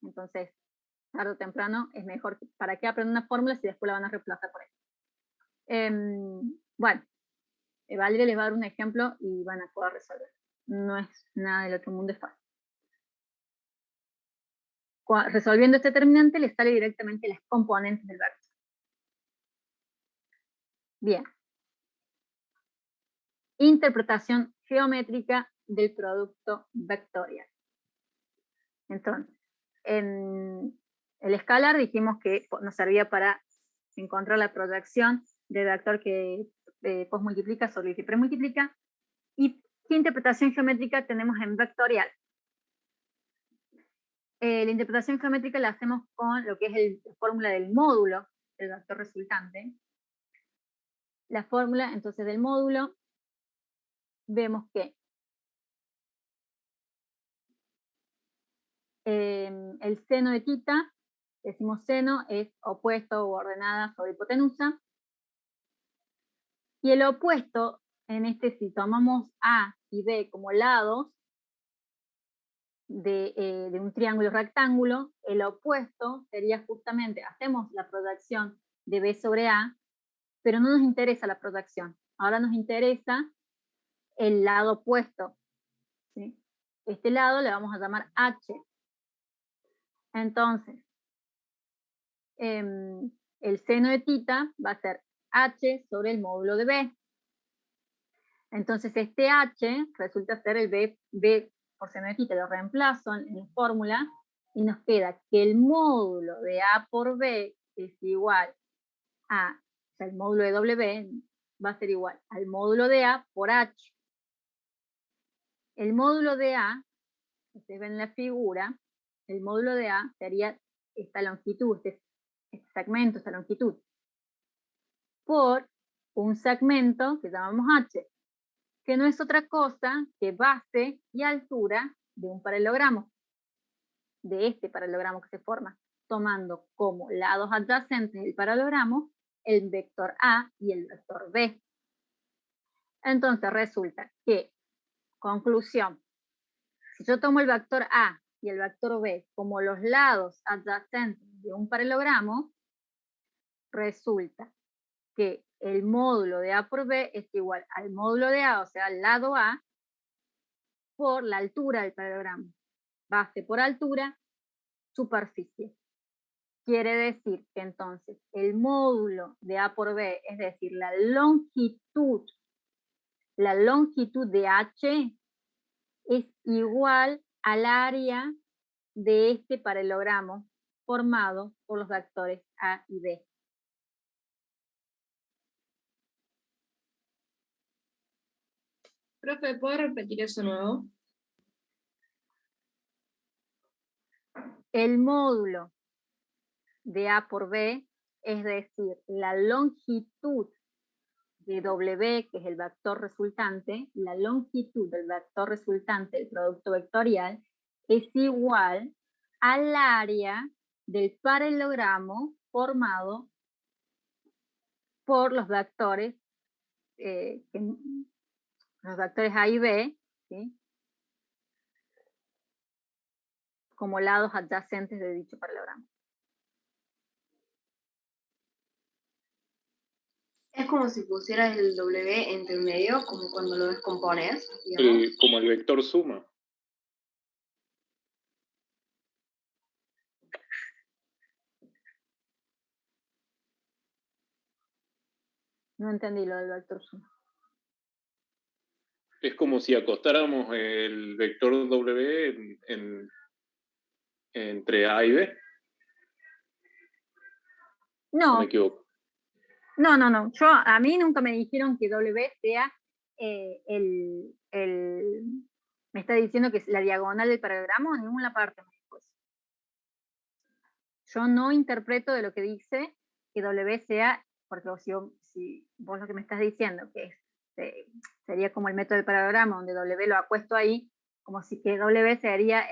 Entonces, tarde o temprano es mejor, ¿para qué aprender una fórmula si después la van a reemplazar por esto? Bueno, Valeria les va a dar un ejemplo y van a poder resolver. No es nada del otro mundo, es fácil. Resolviendo este determinante les sale directamente las componentes del vector. Bien. Interpretación geométrica del producto vectorial. Entonces, en el escalar dijimos que nos servía para encontrar la proyección del vector que posmultiplica sobre el que premultiplica. ¿Y qué interpretación geométrica tenemos en vectorial? La interpretación geométrica la hacemos con lo que es la fórmula del módulo del vector resultante. La fórmula, entonces, del módulo, vemos que el seno de θ, decimos seno, es opuesto o ordenada sobre hipotenusa. Y el opuesto, en este, si tomamos A y B como lados de un triángulo rectángulo, el opuesto sería justamente, hacemos la proyección de B sobre A, pero no nos interesa la proyección. Ahora nos interesa el lado opuesto, ¿sí? Este lado le vamos a llamar H. Entonces, el seno de θ va a ser H sobre el módulo de B. Entonces, este H resulta ser el B por seno de θ, lo reemplazo en la fórmula y nos queda que el módulo de A por B es igual a, o sea, el módulo de W va a ser igual al módulo de A por H. el módulo de A, ustedes ven la figura, el módulo de A sería esta longitud, este segmento, esta longitud, por un segmento que llamamos H, que no es otra cosa que base y altura de un paralelogramo, de este paralelogramo que se forma, tomando como lados adyacentes del paralelogramo el vector A y el vector B. Entonces resulta que, conclusión, si yo tomo el vector A y el vector B como los lados adyacentes de un paralelogramo, resulta que el módulo de A por B es igual al módulo de A, o sea, al lado A, por la altura del paralelogramo. Base por altura, superficie. Quiere decir que entonces el módulo de A por B, es decir, la longitud de H es igual al área de este paralelogramo formado por los vectores A y B. Profe, ¿puedo repetir eso nuevo? El módulo de A por B, es decir, la longitud de W, que es el vector resultante, la longitud del vector resultante, el producto vectorial, es igual al área del paralelogramo formado por los vectores, los vectores A y B, ¿sí?, como lados adyacentes de dicho paralelogramo. Es como si pusieras el W entre medio, como cuando lo descompones, digamos. Como el vector suma. No entendí lo del vector suma. Es como si acostáramos el vector W entre A y B. No, me equivoco. No. A mí nunca me dijeron que W sea me está diciendo que es la diagonal del paralelogramo, en ninguna parte me dijo eso. Yo no interpreto de lo que dice que W sea, porque si vos lo que me estás diciendo que sería como el método del paralelogramo, donde W lo acuesto ahí, como si que W sería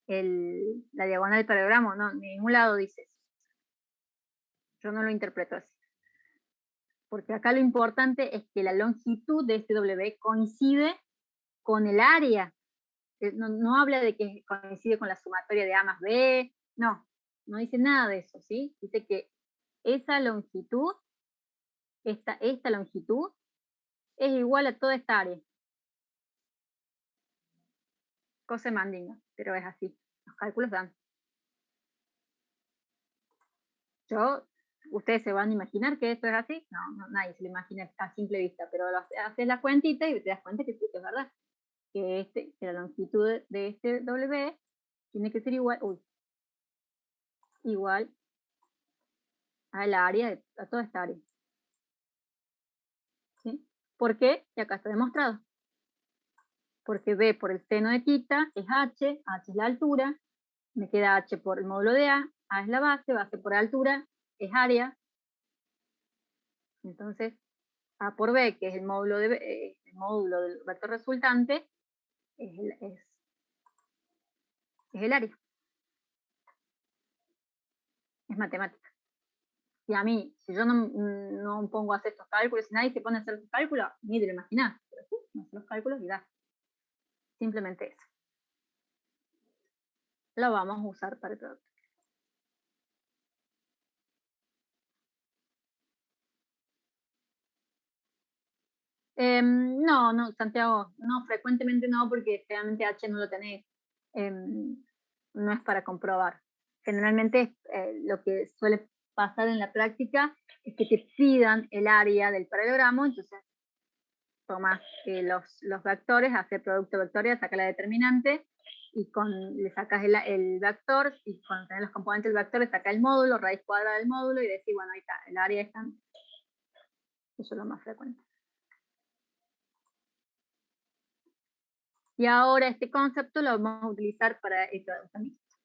la diagonal del paralelogramo, no, en ningún lado dice eso. Yo no lo interpreto así. Porque acá lo importante es que la longitud de este W coincide con el área. No habla de que coincide con la sumatoria de A más B, no dice nada de eso, ¿sí? Dice que esa longitud, esta longitud, es igual a toda esta área. Cosa mandinga, pero es así. Los cálculos dan. ¿Ustedes se van a imaginar que esto es así? No, nadie se lo imagina a simple vista, pero haces la cuentita y te das cuenta que sí, que es verdad. Que la longitud de este W tiene que ser igual al área, a toda esta área. ¿Sí? ¿Por qué? Y acá está demostrado. Porque B por el seno de θ es H es la altura, me queda H por el módulo de A es la base por altura es área. Entonces, A por B, que es el módulo del vector resultante, es el área. Es matemática. Y a mí, si yo no pongo a hacer estos cálculos, si nadie se pone a hacer estos cálculos, ni te lo imaginas. Pero sí, no hacer los cálculos y da. Simplemente eso. Lo vamos a usar para el producto. No, Santiago, no, frecuentemente no, porque realmente H no lo tenés. No es para comprobar. Generalmente lo que suele pasar en la práctica es que te pidan el área del paralelogramo, entonces tomas los vectores, haces el producto vectorial, sacas la determinante, y le sacas el vector, y cuando tenés los componentes del vector, le sacas el módulo, raíz cuadrada del módulo, y decís, bueno, ahí está, el área es tanto. Eso es lo más frecuente. Y ahora este concepto lo vamos a utilizar para el producto mixto.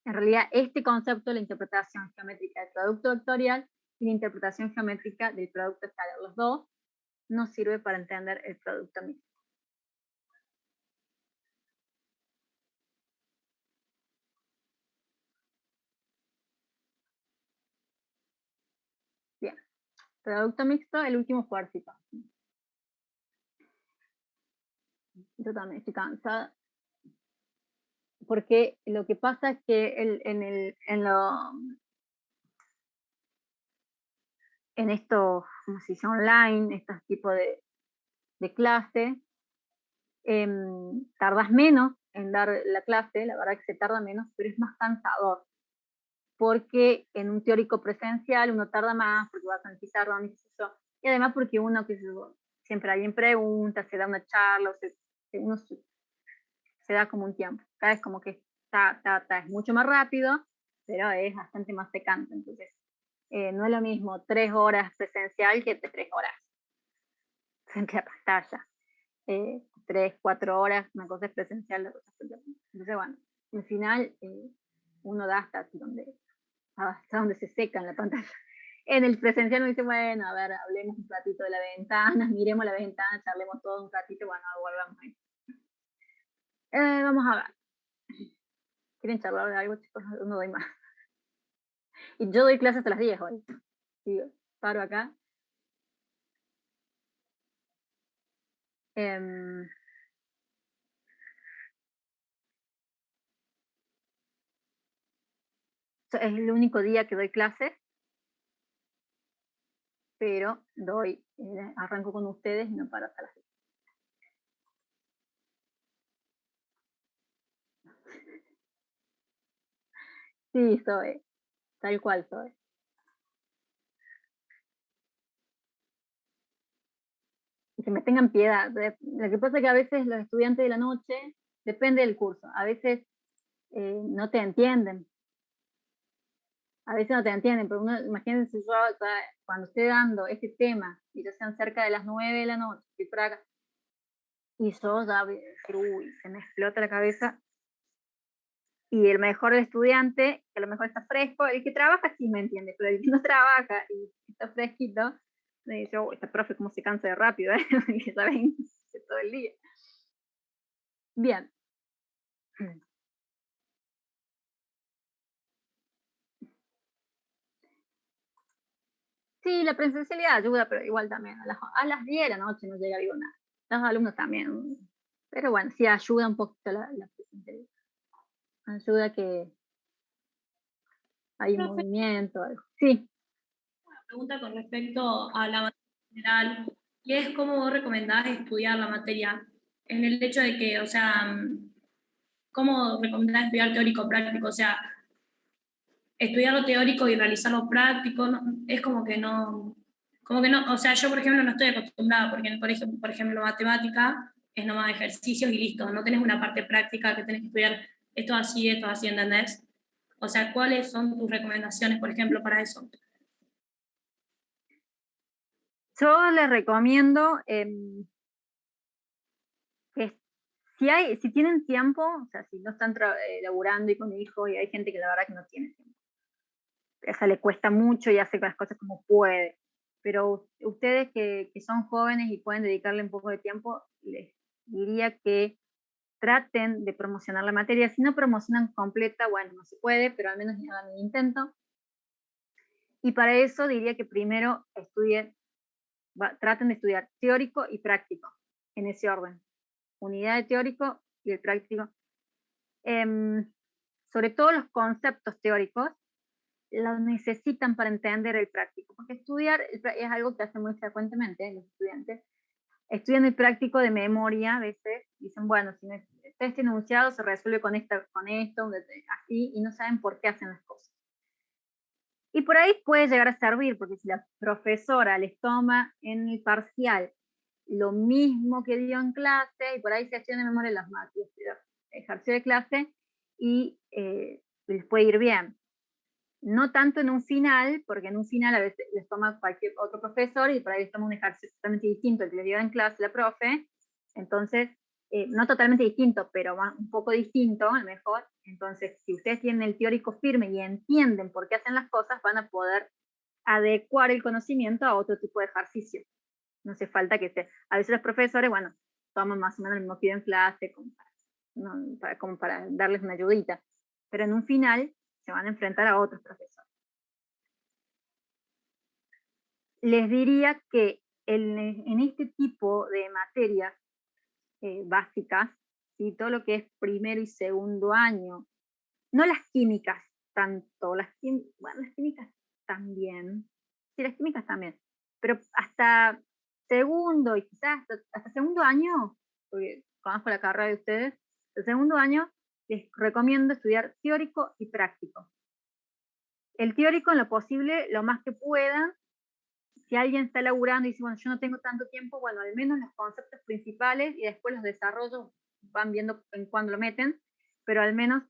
En realidad, este concepto, la interpretación geométrica del producto vectorial y la interpretación geométrica del producto escalar, los dos, nos sirve para entender el producto mixto. Bien, producto mixto, el último cuartito. Yo también estoy cansada. Porque lo que pasa es que en estos, como se dice, online, estos tipos de clase, tardas menos en dar la clase, la verdad que se tarda menos, pero es más cansador. Porque en un teórico presencial uno tarda más, porque vas a el pizarrón y además porque uno, que siempre alguien pregunta, se da una charla, uno se da como un tiempo. Acá es como que es mucho más rápido, pero es bastante más secante. Entonces, no es lo mismo 3 horas presencial que 3 horas frente a pantalla. 3, 4 horas, una cosa es presencial, la cosa es frente a pantalla. Entonces, bueno, al final uno da hasta donde se seca en la pantalla. En el presencial uno dice, bueno, a ver, hablemos un ratito de la ventana, miremos la ventana, charlemos todo un ratito, bueno, volvamos ahí. Vamos a ver. ¿Quieren charlar de algo, chicos? No doy más. Y yo doy clases a las 10 hoy. Sí, paro acá. Es el único día que doy clases, pero arranco con ustedes y no paro hasta las 10. Sí, soy. Tal cual soy. Y que me tengan piedad. Lo que pasa es que a veces los estudiantes de la noche, depende del curso, a veces no te entienden. A veces no te entienden, pero imagínense yo cuando esté dando este tema, y ya sean cerca de las 9 de la noche, estoy por acá, y yo ya voy a decir, uy, se me explota la cabeza. Y el mejor estudiante, que a lo mejor está fresco, el que trabaja sí me entiende, pero el que no trabaja y está fresquito, me dice, oh, esta profe cómo se cansa de rápido, que saben todo el día. Bien. Sí, la presencialidad ayuda, pero igual también. A las 10 de la noche no llega vivo nada. Los alumnos también. Pero bueno, sí ayuda un poquito la presencialidad. Ayuda que hay un movimiento, algo. Sí. Una pregunta con respecto a la materia general, y es cómo vos recomendás estudiar la materia, en el hecho de que, o sea, ¿cómo recomendás estudiar teórico práctico? O sea, estudiar lo teórico y realizar lo práctico, es como que no, o sea, yo por ejemplo no estoy acostumbrada, porque en el colegio, por ejemplo, matemática es nomás ejercicios y listo, no tenés una parte práctica que tenés que estudiar esto así, ¿entendés? O sea, ¿cuáles son tus recomendaciones, por ejemplo, para eso? Yo les recomiendo que si tienen tiempo, o sea, si no están laburando y con hijos, y hay gente que la verdad que no tiene tiempo, o sea, le cuesta mucho y hace las cosas como puede, pero ustedes que son jóvenes y pueden dedicarle un poco de tiempo, les diría que traten de promocionar la materia. Si no promocionan completa, bueno, no se puede, pero al menos hagan el intento. Y para eso diría que primero traten de estudiar teórico y práctico, en ese orden. Unidad de teórico y el práctico. Sobre todo los conceptos teóricos los necesitan para entender el práctico, porque estudiar es algo que hacen muy frecuentemente los estudiantes. Estudian el práctico de memoria a veces, dicen, bueno, si este enunciado se resuelve con esto, así, y no saben por qué hacen las cosas. Y por ahí puede llegar a servir, porque si la profesora les toma en el parcial lo mismo que dio en clase, y por ahí se estudian de memoria los ejercicios de clase, y les puede ir bien. No tanto en un final, porque en un final a veces les toma cualquier otro profesor y por ahí les toma un ejercicio totalmente distinto al que les dio en clase la profe. Entonces, no totalmente distinto, pero un poco distinto, a lo mejor. Entonces, si ustedes tienen el teórico firme y entienden por qué hacen las cosas, van a poder adecuar el conocimiento a otro tipo de ejercicio. No hace falta que a veces los profesores, bueno, toman más o menos el mismo que en clase, como para darles una ayudita, pero en un final se van a enfrentar a otros profesores. Les diría que en este tipo de materias básicas, ¿sí? Todo lo que es primero y segundo año, no las químicas tanto, las químicas también, sí, las químicas también, pero hasta segundo y quizás hasta segundo año, porque conozco la carrera de ustedes, el segundo año les recomiendo estudiar teórico y práctico. El teórico en lo posible, lo más que puedan. Si alguien está laburando y dice, bueno, yo no tengo tanto tiempo, bueno, al menos los conceptos principales y después los desarrollos van viendo en cuándo lo meten, pero al menos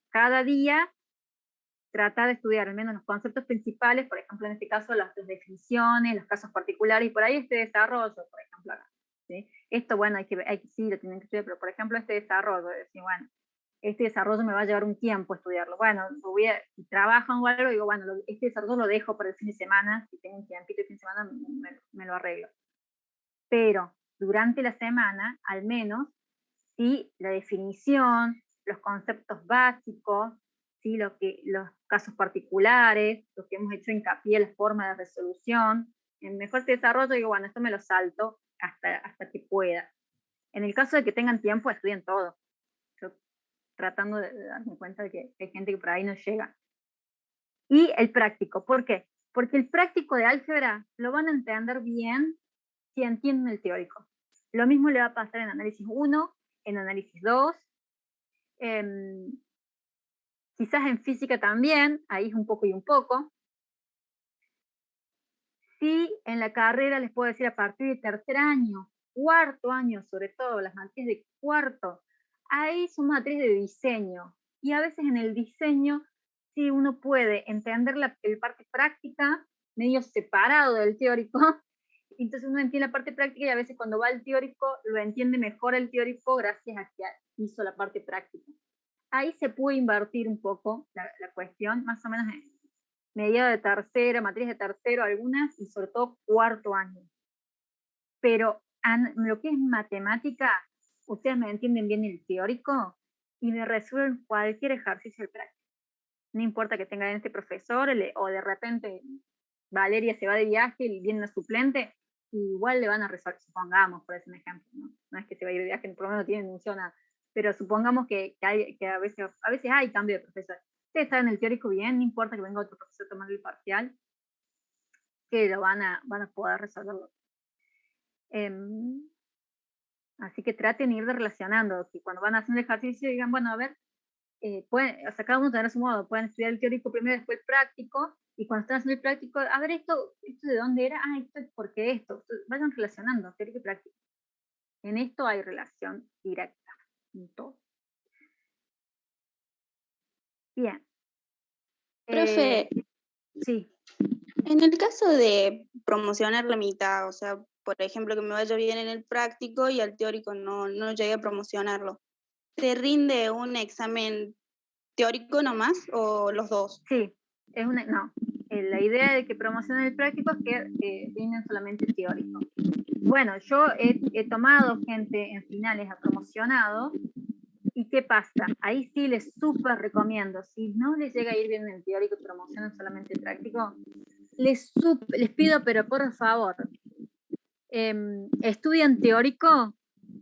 cada día tratar de estudiar al menos los conceptos principales, por ejemplo, en este caso las definiciones, los casos particulares, y por ahí este desarrollo, por ejemplo, acá, ¿sí? Esto, bueno, sí, lo tienen que estudiar, pero por ejemplo este desarrollo, decir, bueno, este desarrollo me va a llevar un tiempo estudiarlo. Bueno, si trabajan o algo, digo, bueno, este desarrollo lo dejo para el fin de semana, si tengo un tiempito de fin de semana, me lo arreglo. Pero durante la semana, al menos, ¿sí? La definición, los conceptos básicos, ¿sí? Los casos particulares, lo que hemos hecho hincapié, la forma de resolución. En mejor este desarrollo, digo, bueno, esto me lo salto hasta que pueda. En el caso de que tengan tiempo, estudien todo. Tratando de darme cuenta de que hay gente que por ahí no llega. Y el práctico, ¿por qué? Porque el práctico de álgebra lo van a entender bien si entienden el teórico. Lo mismo le va a pasar en análisis 1, en análisis 2, quizás en física también, ahí es un poco y un poco. Sí, en la carrera les puedo decir a partir de tercer año, cuarto año, sobre todo las materias de cuarto, ahí son materias de diseño, y a veces en el diseño sí uno puede entender la parte práctica medio separado del teórico, entonces uno entiende la parte práctica y a veces cuando va al teórico lo entiende mejor el teórico gracias a que hizo la parte práctica. Ahí se puede invertir un poco la cuestión, más o menos en mediado de tercero, materias de tercero algunas, y sobre todo cuarto año. Pero lo que es matemática, ustedes me entienden bien el teórico y me resuelven cualquier ejercicio práctico. No importa que tengan este profesor o de repente Valeria se va de viaje y viene una suplente, igual le van a resolver, supongamos, por ese ejemplo, no es que se va a ir de viaje, por lo menos no tiene función nada, pero supongamos que a veces hay cambio de profesor. Ustedes saben el teórico bien, no importa que venga otro profesor tomando el parcial, que lo van a poder resolverlo. Así que traten de ir relacionando, que cuando van a hacer un ejercicio digan, bueno, a ver, cada uno tendrá su modo, pueden estudiar el teórico primero, después el práctico, y cuando están haciendo el práctico, a ver, esto de dónde era, esto es porque esto, vayan relacionando, teórico y práctico. En esto hay relación directa, en todo. Bien. Profe, sí. En el caso de promocionar la mitad, o sea, por ejemplo, que me vaya bien en el práctico y al teórico no llegue a promocionarlo, ¿se rinde un examen teórico nomás o los dos? Sí, no. La idea de que promocionen el práctico es que rinden solamente el teórico. Bueno, yo he tomado gente en finales a promocionado. ¿Y qué pasa? Ahí sí les súper recomiendo, si no les llega a ir bien en el teórico y promocionan solamente el práctico, les pido, pero por favor, estudian teórico,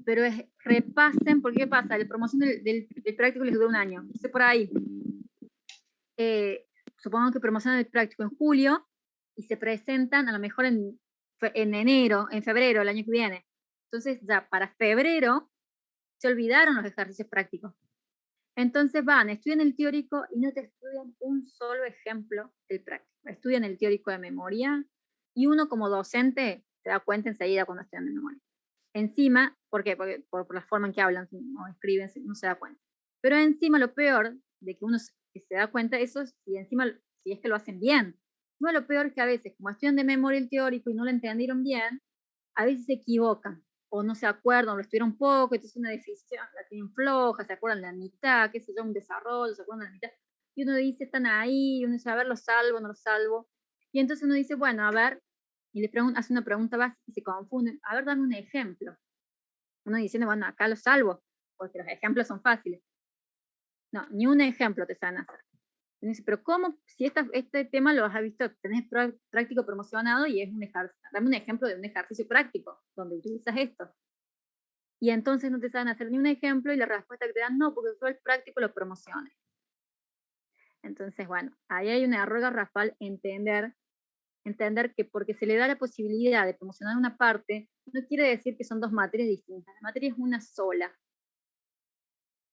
pero repasen, porque ¿qué pasa? La promoción del práctico les dura un año, entonces por ahí, supongo que promocionan el práctico en julio y se presentan a lo mejor en febrero del año que viene. Entonces ya para febrero se olvidaron los ejercicios prácticos. Entonces estudian el teórico y no te estudian un solo ejemplo del práctico. Estudian el teórico de memoria y uno como docente se da cuenta enseguida cuando estudian de memoria. Encima, ¿por qué? Porque por la forma en que hablan o escriben, no se da cuenta. Pero encima lo peor de que uno se da cuenta de eso, y encima si es que lo hacen bien. No, lo peor es que a veces, como estudian de memoria el teórico y no lo entendieron bien, a veces se equivocan. o no se acuerdan, o lo estuvieron poco, entonces una decisión la tienen floja, se acuerdan la mitad, qué sé yo, un desarrollo, se acuerdan la mitad, y uno dice, están ahí, y uno dice, a ver, ¿los salvo, no los salvo? Y entonces uno dice, bueno, a ver, y le hace una pregunta básica y se confunden, a ver, dame un ejemplo. Uno diciendo, bueno, acá los salvo, porque los ejemplos son fáciles. No, ni un ejemplo te saben hacer. Y dice, pero ¿cómo? Si este tema lo has visto, tenés práctico promocionado y es un ejercicio, dame un ejemplo de un ejercicio práctico donde utilizas esto. Y entonces no te saben hacer ni un ejemplo y la respuesta que te dan, no, porque yo el práctico lo promocioné. Entonces, bueno, ahí hay un error garrafal, entender que porque se le da la posibilidad de promocionar una parte, no quiere decir que son dos materias distintas. La materia es una sola.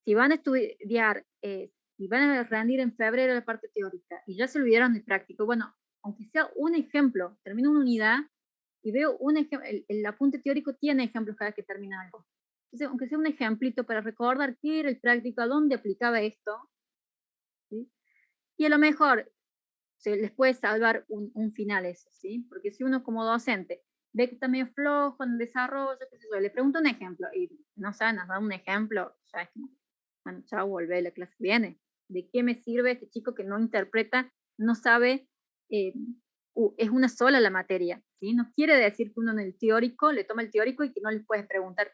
Si van a estudiar, si van a rendir en febrero la parte teórica y ya se olvidaron del práctico, bueno, aunque sea un ejemplo, termino una unidad y veo un ejemplo, el apunte teórico tiene ejemplos cada vez que termina algo. Entonces, aunque sea un ejemplito para recordar qué era el práctico, a dónde aplicaba esto, ¿sí? Y a lo mejor se les puede salvar un final eso, ¿sí? Porque si uno como docente ve que está medio flojo en el desarrollo, qué sé yo, le pregunto un ejemplo y no saben dar un ejemplo, ya es como, bueno, chao, volvé, la clase viene. ¿De qué me sirve este chico que no interpreta, no sabe, es una sola la materia, ¿sí? No quiere decir que uno en el teórico le toma el teórico y que no le puedes preguntar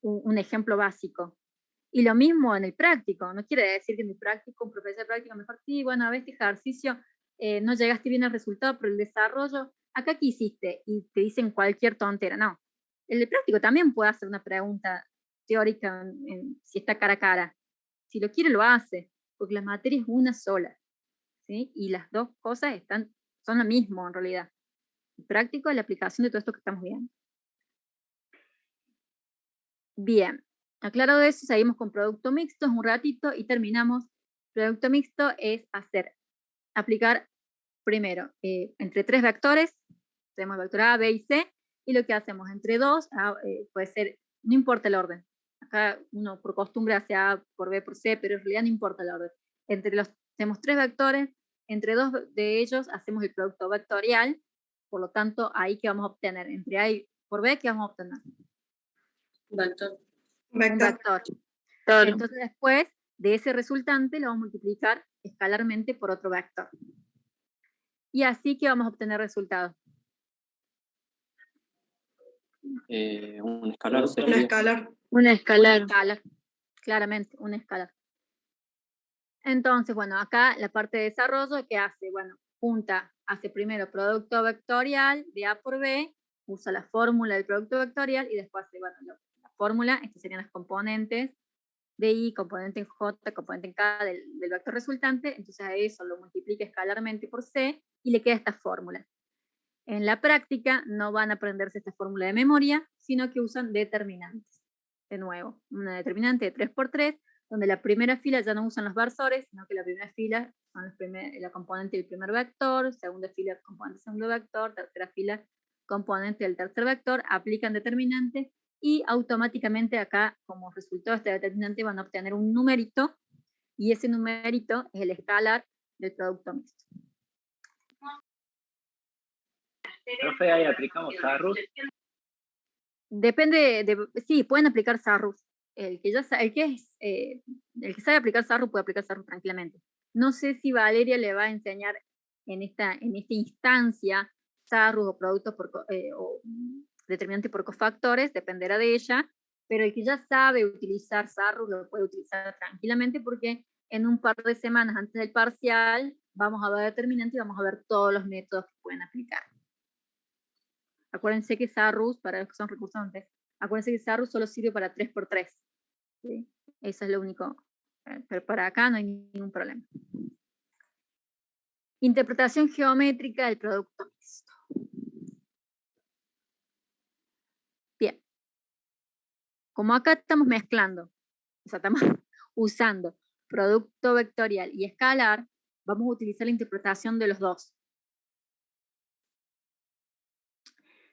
un ejemplo básico. Y lo mismo en el práctico, no quiere decir que en el práctico, un profesor de práctica mejor, sí, bueno, a ver este ejercicio, no llegaste bien al resultado, pero el desarrollo, acá qué hiciste, y te dicen cualquier tontera, no. El de práctico también puede hacer una pregunta teórica si está cara a cara. Si lo quiere, lo hace, porque la materia es una sola, ¿sí? Y las dos cosas son lo mismo en realidad. El práctico es la aplicación de todo esto que estamos viendo. Bien, aclarado eso, seguimos con producto mixto un ratito y terminamos. Producto mixto es aplicar primero entre 3 vectores, tenemos el vector A, B y C, y lo que hacemos entre 2, puede ser, no importa el orden, acá uno por costumbre hace A por B por C, pero en realidad no importa el orden. Tenemos 3 vectores, entre 2 de ellos hacemos el producto vectorial, por lo tanto, ahí que vamos a obtener, entre A y por B, ¿qué vamos a obtener? Vector. Un vector. Entonces después de ese resultante lo vamos a multiplicar escalarmente por otro vector. Y así que vamos a obtener resultados. Un escalar sería. Un escalar. Un escalar. Claramente, un escalar. Entonces, bueno, acá la parte de desarrollo, ¿qué hace? Bueno, hace primero producto vectorial de A por B, usa la fórmula del producto vectorial y después hace, bueno, la fórmula, estas serían las componentes de I, componente en J, componente en K del vector resultante, entonces a eso lo multiplica escalarmente por C y le queda esta fórmula. En la práctica no van a aprenderse esta fórmula de memoria, sino que usan determinantes. De nuevo, una determinante de 3×3, donde la primera fila ya no usan los versores, sino que la primera fila son la componente del primer vector, segunda fila componente del segundo vector, tercera fila componente del tercer vector, aplican determinante y automáticamente acá, como resultado de este determinante, van a obtener un numerito, y ese numerito es el escalar del producto mixto. Profe, ahí aplicamos Sarrus. Depende sí, pueden aplicar Sarrus. El que sabe aplicar Sarrus puede aplicar Sarrus tranquilamente. No sé si Valeria le va a enseñar en esta instancia Sarrus o productos o determinantes por cofactores, dependerá de ella, pero el que ya sabe utilizar Sarrus lo puede utilizar tranquilamente porque en un par de semanas antes del parcial vamos a ver determinantes y vamos a ver todos los métodos que pueden aplicar. Acuérdense que Sarrus, para los que son recursantes, acuérdense que Sarrus solo sirve para 3×3. ¿Sí? Eso es lo único. Pero para acá no hay ningún problema. Interpretación geométrica del producto mixto. Bien. Como acá estamos mezclando, o sea, estamos usando producto vectorial y escalar, vamos a utilizar la interpretación de los dos.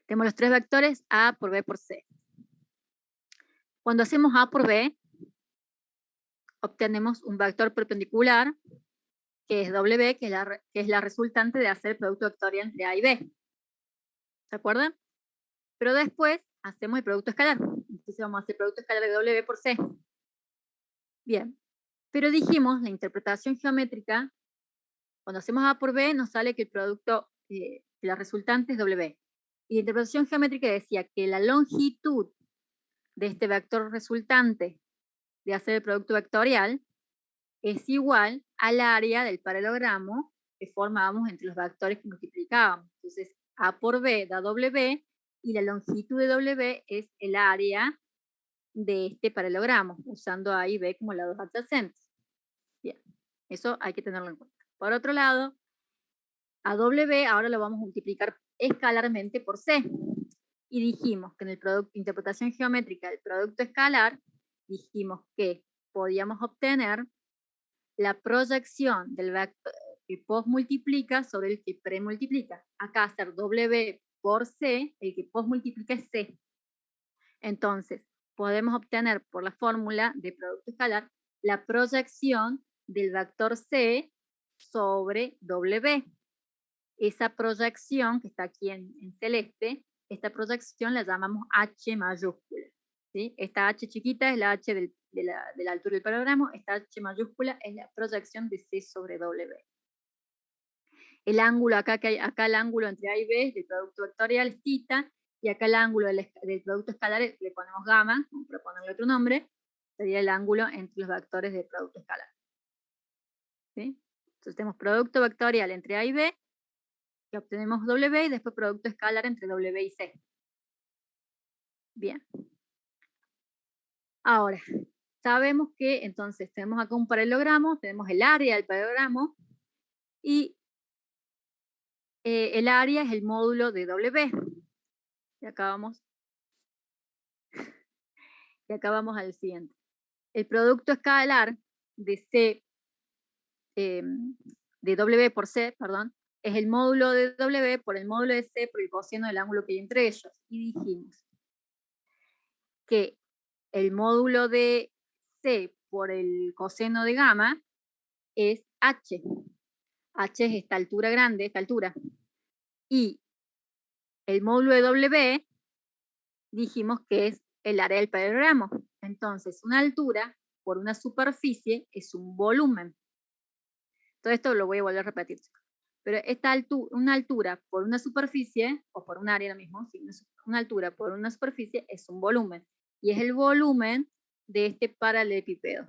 Tenemos los 3 vectores A por B por C. Cuando hacemos A por B, obtenemos un vector perpendicular, que es W, que es la resultante de hacer el producto vectorial de A y B. ¿Se acuerdan? Pero después hacemos el producto escalar. Entonces vamos a hacer producto escalar de W por C. Bien, pero dijimos, la interpretación geométrica, cuando hacemos A por B, nos sale que el producto, que la resultante es W. Y la interpretación geométrica decía que la longitud de este vector resultante de hacer el producto vectorial es igual al área del paralelogramo que formábamos entre los vectores que multiplicábamos. Entonces, A por B da W, y la longitud de W es el área de este paralelogramo, usando A y B como lados adyacentes. Bien, eso hay que tenerlo en cuenta. Por otro lado, a W ahora lo vamos a multiplicar escalarmente por C. Y dijimos que en el interpretación geométrica del producto escalar, dijimos que podíamos obtener la proyección del vector que postmultiplica sobre el que premultiplica. Acá hacer W por C, el que postmultiplica es C. Entonces, podemos obtener por la fórmula de producto escalar la proyección del vector C sobre W. Esa proyección que está aquí en celeste, esta proyección la llamamos H mayúscula. ¿Sí? Esta H chiquita es la H de la altura del paralelogramo, esta H mayúscula es la proyección de C sobre W. El ángulo, acá el ángulo entre A y B del producto vectorial es θ, y acá el ángulo del producto escalar le ponemos gamma, para ponerle otro nombre, sería el ángulo entre los vectores del producto escalar. ¿Sí? Entonces tenemos producto vectorial entre A y B, que obtenemos W, y después producto escalar entre W y C. Bien. Ahora, sabemos que entonces tenemos acá un paralelogramo, tenemos el área del paralelogramo, y el área es el módulo de W. Y acá vamos al siguiente. El producto escalar de C, de W por C, perdón, es el módulo de W por el módulo de C por el coseno del ángulo que hay entre ellos. Y dijimos que el módulo de C por el coseno de gamma es H. H es esta altura grande, esta altura. Y el módulo de W dijimos que es el área del paralelogramo. Entonces, una altura por una superficie es un volumen. Todo esto lo voy a volver a repetir. Pero una altura por una superficie, o por un área lo mismo, ¿sí? Una altura por una superficie es un volumen. Y es el volumen de este paralelepípedo.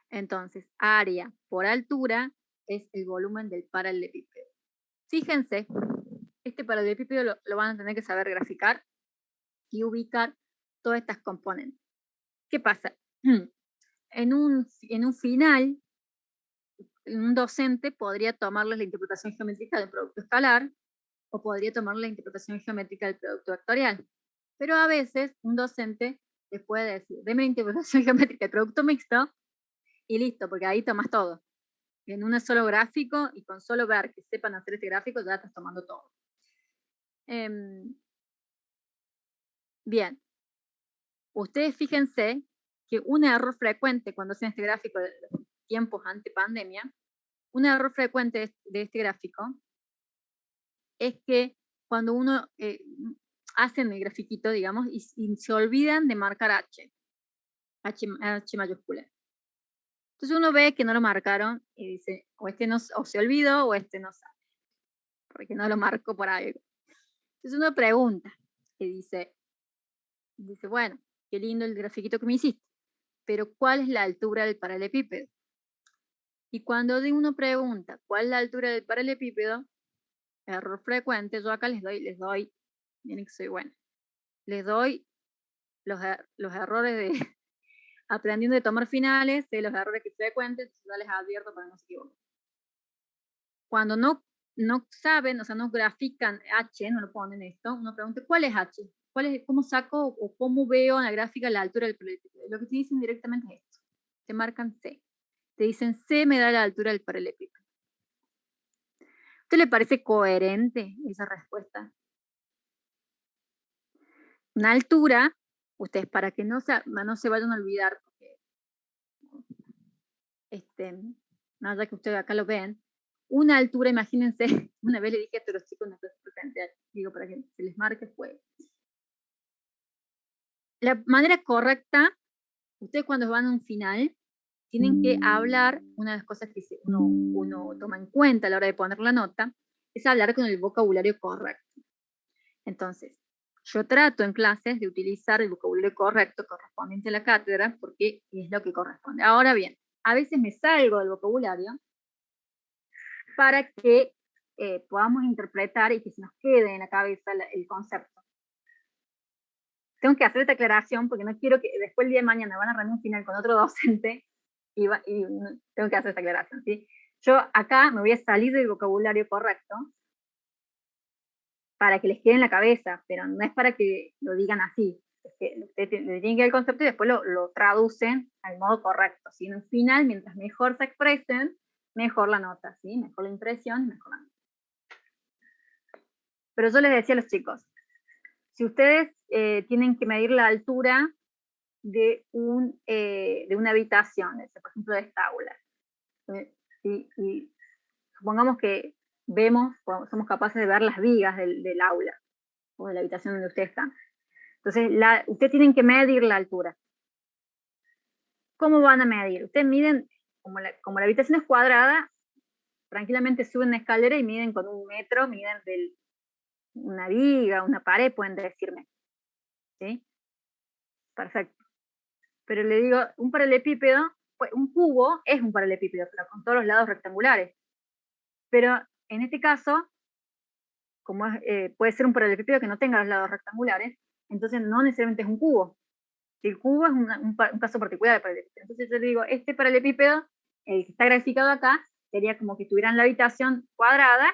Entonces, área por altura es el volumen del paralelepípedo. Fíjense, este paralelepípedo lo van a tener que saber graficar y ubicar todas estas componentes. ¿Qué pasa? En un final, un docente podría tomarles la interpretación geométrica del producto escalar, o podría tomar la interpretación geométrica del producto vectorial. Pero a veces un docente les puede decir, deme la interpretación geométrica del producto mixto, y listo, porque ahí tomas todo. En un solo gráfico, y con solo ver que sepan hacer este gráfico, ya estás tomando todo. Bien. Ustedes fíjense que un error frecuente cuando hacen este gráfico de los tiempos ante pandemia, un error frecuente de este gráfico es que cuando uno hacen el grafiquito, digamos, y se olvidan de marcar H mayúscula. Entonces uno ve que no lo marcaron y dice, o se olvidó o no sabe, porque no lo marco por algo. Entonces uno pregunta y dice, bueno, qué lindo el grafiquito que me hiciste, pero ¿cuál es la altura del paralelepípedo? Y cuando uno pregunta cuál es la altura del paralelepípedo, error frecuente, yo acá les doy, miren que soy buena, les doy los errores de aprendiendo de tomar finales, de los errores que frecuentes, ya les advierto para no se equivoquen. Cuando no saben, o sea, no grafican H, no lo ponen esto, uno pregunta, ¿cuál es H? ¿Cómo saco o cómo veo en la gráfica la altura del paralelepípedo? Lo que te dicen directamente es esto. Te marcan C. Te dicen C me da la altura del paralelepípedo. ¿A usted le parece coherente esa respuesta? Una altura, ustedes para que no se vayan a olvidar, porque nada que ustedes acá lo ven, una altura, imagínense, una vez le dije a los chicos en la clase presencial, digo, para que se les marque fue, la manera correcta, ustedes cuando van a un final, tienen que hablar, una de las cosas que uno toma en cuenta a la hora de poner la nota, es hablar con el vocabulario correcto. Entonces, yo trato en clases de utilizar el vocabulario correcto correspondiente a la cátedra, porque es lo que corresponde. Ahora bien, a veces me salgo del vocabulario para que podamos interpretar y que se nos quede en la cabeza el concepto. Tengo que hacer esta aclaración porque no quiero que después el día de mañana van a rendir un final con otro docente y tengo que hacer esta aclaración, ¿sí? Yo acá me voy a salir del vocabulario correcto para que les quede en la cabeza, pero no es para que lo digan así. Es que ustedes le tienen que dar el concepto y después lo traducen al modo correcto, ¿sí? En el final, mientras mejor se expresen, mejor la nota, ¿sí? Mejor la impresión, mejor la nota. Pero yo les decía a los chicos, si ustedes tienen que medir la altura de una habitación, por ejemplo de esta aula, y supongamos que somos capaces de ver las vigas del aula o de la habitación donde ustedes están. Entonces, ustedes tienen que medir la altura. ¿Cómo van a medir? Ustedes miden, como la habitación es cuadrada, tranquilamente suben una escalera y miden con 1 metro, miden una viga, una pared, pueden decirme. ¿Sí? Perfecto. Pero le digo, un paralelepípedo, un cubo es un paralelepípedo, pero con todos los lados rectangulares. Pero en este caso, como puede ser un paralelepípedo que no tenga los lados rectangulares, entonces no necesariamente es un cubo. El cubo es un caso particular de paralelepípedo. Entonces yo le digo, este paralelepípedo, el que está graficado acá, sería como que estuviera en la habitación cuadrada,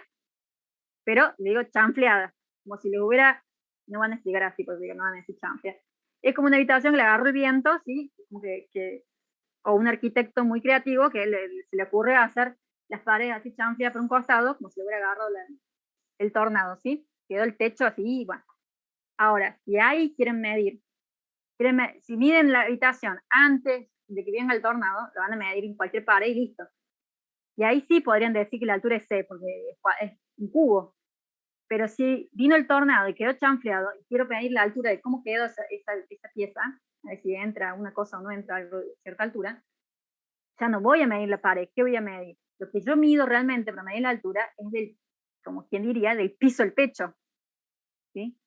pero le digo chanfleada, como si le hubiera, no van a explicar así, porque no van a decir chanfleada. Es como una habitación que le agarró el viento, ¿sí? Como o un arquitecto muy creativo que se le ocurre hacer las paredes así chanfleadas por un costado, como si le hubiera agarrado el tornado, ¿sí? Quedó el techo así, bueno. Ahora, si ahí quieren medir, si miden la habitación antes de que venga el tornado, lo van a medir en cualquier pared y listo. Y ahí sí podrían decir que la altura es C, porque es un cubo. Pero si vino el tornado y quedó chanfleado, y quiero medir la altura de cómo quedó esa pieza, a ver si entra una cosa o no entra algo de cierta altura, ya no voy a medir la pared. ¿Qué voy a medir? Lo que yo mido realmente para medir la altura es como quien diría, del piso al techo. ¿Sí?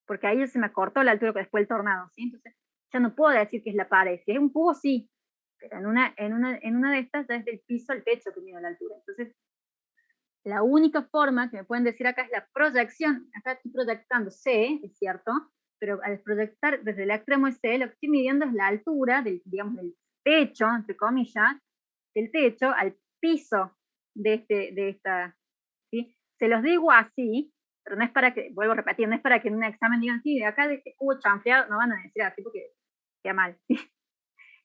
Porque ahí se me cortó la altura después del tornado, ¿sí? Entonces ya no puedo decir que es la pared. Si es un cubo, sí, pero en una de estas ya es del piso al techo que mido la altura. Entonces, la única forma que me pueden decir acá es la proyección. Acá estoy proyectando C, es cierto, pero al proyectar desde el extremo de C, lo que estoy midiendo es la altura del techo, entre comillas, del techo al piso de esta, ¿sí? Se los digo así, pero no es para que, vuelvo a repetir, no es para que en un examen digan, sí, de acá de este cubo chanfleado, no van a decir así porque queda mal.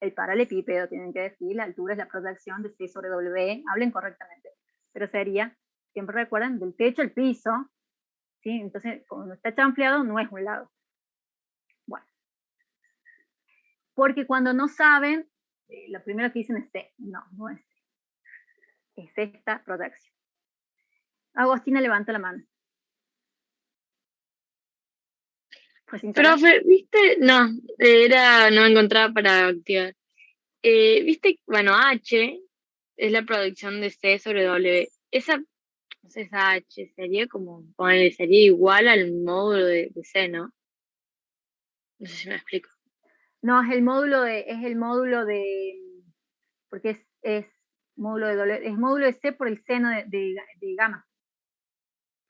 El paralelepípedo, tienen que decir, la altura es la proyección de C sobre W, hablen correctamente, pero sería, siempre recuerden, del techo al piso, ¿sí? Entonces, cuando está chanfleado, no es un lado. Bueno. Porque cuando no saben, lo primero que dicen es C. No es C. Es esta proyección. Agostina levanta la mano. Profe, ¿viste? No, no encontraba para activar. ¿Viste? Bueno, H es la producción de C sobre W. Esa H sería sería igual al módulo de C, ¿no? No sé si me explico. No, es el módulo de, porque es módulo de W, es módulo de C por el seno de gamma.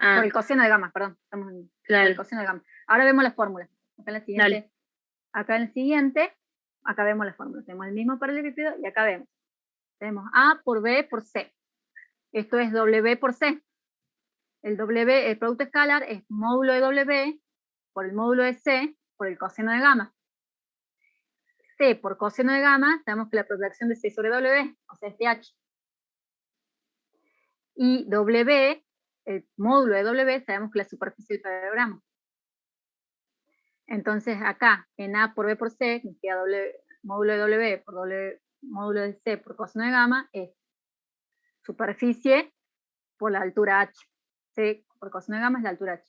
Ah. Por el coseno de gamma, perdón. Estamos por el coseno de gamma. Ahora vemos las fórmulas. Acá en el siguiente, acá vemos las fórmulas. Tenemos el mismo paralelepípedo y acá vemos. Tenemos A por B por C. Esto es W por C. El producto escalar es módulo de W por el módulo de C por el coseno de gamma. C por coseno de gamma, sabemos que la proyección de C sobre W, o sea, este H. Y W, el módulo de W, sabemos que la superficie del paralelogramo. Entonces acá, en A por B por C, nos queda módulo de W por módulo de C por coseno de gamma, es superficie por la altura H. C por coseno de gamma es la altura H.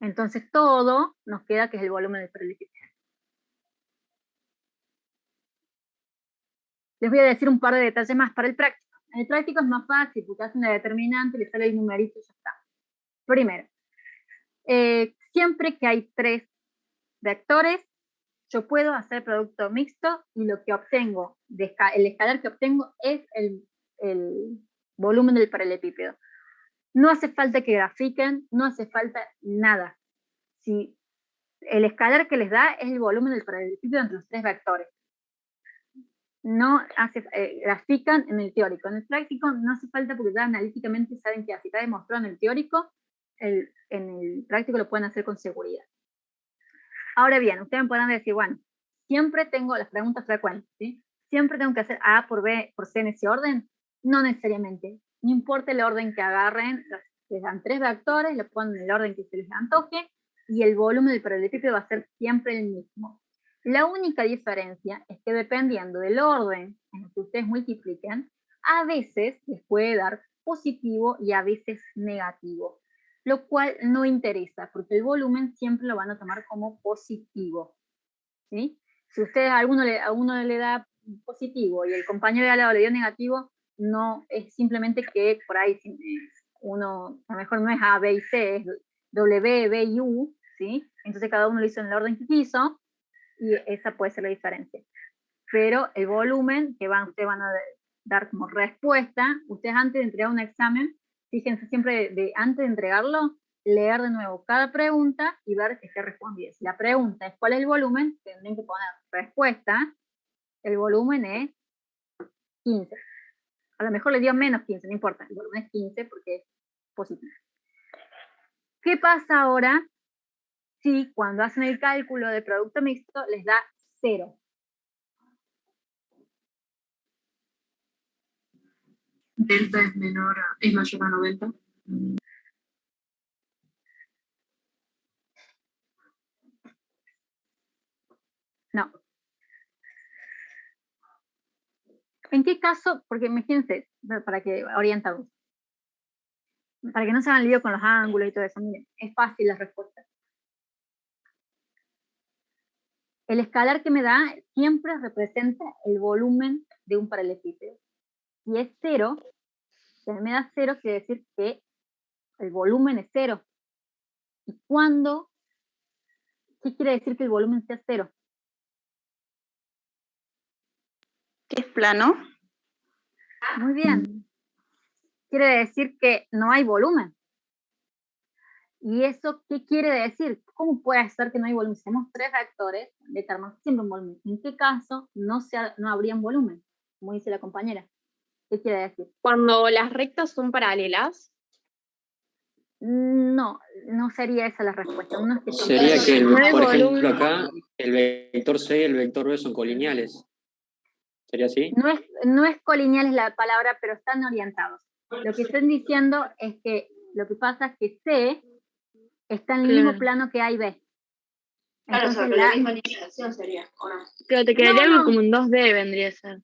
Entonces todo nos queda que es el volumen del paralelepípedo. Les voy a decir un par de detalles más para el práctico. En el práctico es más fácil porque hacen la determinante, le sale el numerito y ya está. Primero, siempre que hay 3 vectores, yo puedo hacer producto mixto y lo que obtengo, el escalar que obtengo es el volumen del paralelepípedo. No hace falta que grafiquen, no hace falta nada. Si el escalar que les da es el volumen del paralelepípedo entre los 3 vectores. No grafican en el teórico. En el práctico no hace falta porque ya analíticamente saben que así está demostrado en el teórico, en el práctico lo pueden hacer con seguridad. Ahora bien, ustedes me podrán decir, bueno, siempre tengo las preguntas frecuentes, ¿sí? ¿Siempre tengo que hacer A por B por C en ese orden? No necesariamente. No importa el orden que agarren, les dan 3 vectores, lo ponen en el orden que se les antoje, y el volumen del paralelepípedo va a ser siempre el mismo. La única diferencia es que dependiendo del orden en el que ustedes multipliquen, a veces les puede dar positivo y a veces negativo, lo cual no interesa, porque el volumen siempre lo van a tomar como positivo, ¿sí? Si ustedes a uno le da positivo y el compañero de al lado le dio negativo, no es simplemente que por ahí uno, a lo mejor no es A, B y C, es W, B y U, ¿sí? Entonces cada uno lo hizo en el orden que quiso, y esa puede ser la diferencia. Pero el volumen que ustedes van a dar como respuesta, ustedes antes de entregar un examen, fíjense siempre antes de entregarlo, leer de nuevo cada pregunta y ver que esté respondida. Si la pregunta es ¿cuál es el volumen? Tendrían que poner respuesta, el volumen es 15. A lo mejor le dio menos 15, no importa, el volumen es 15 porque es positivo. ¿Qué pasa ahora si cuando hacen el cálculo de producto mixto les da 0? Delta es mayor a 90. No. ¿En qué caso? Porque imagínense, para que orientamos, para que no se hagan lío con los ángulos y todo eso, miren, es fácil la respuesta. El escalar que me da siempre representa el volumen de un paralelepípedo. Si es 0, si me da 0, quiere decir que el volumen es 0. ¿Y cuándo? ¿Qué quiere decir que el volumen sea 0? ¿Es plano? Muy bien. Quiere decir que no hay volumen. ¿Y eso qué quiere decir? ¿Cómo puede ser que no hay volumen? Si tenemos 3 vectores, determinamos siempre un volumen. ¿En qué caso no habrían volumen? Como dice la compañera. ¿Qué quiere decir? Cuando las rectas son paralelas. No, no sería esa la respuesta. Sería que, por ejemplo, acá el vector C y el vector B son colineales. ¿Sería así? No es colineal es la palabra, pero están orientados. Lo que están diciendo es que lo que pasa es que C está en el mismo plano que A y B. Entonces, claro, la misma lineación sería, ¿o no? Pero te quedaría algo como un 2D, vendría a ser.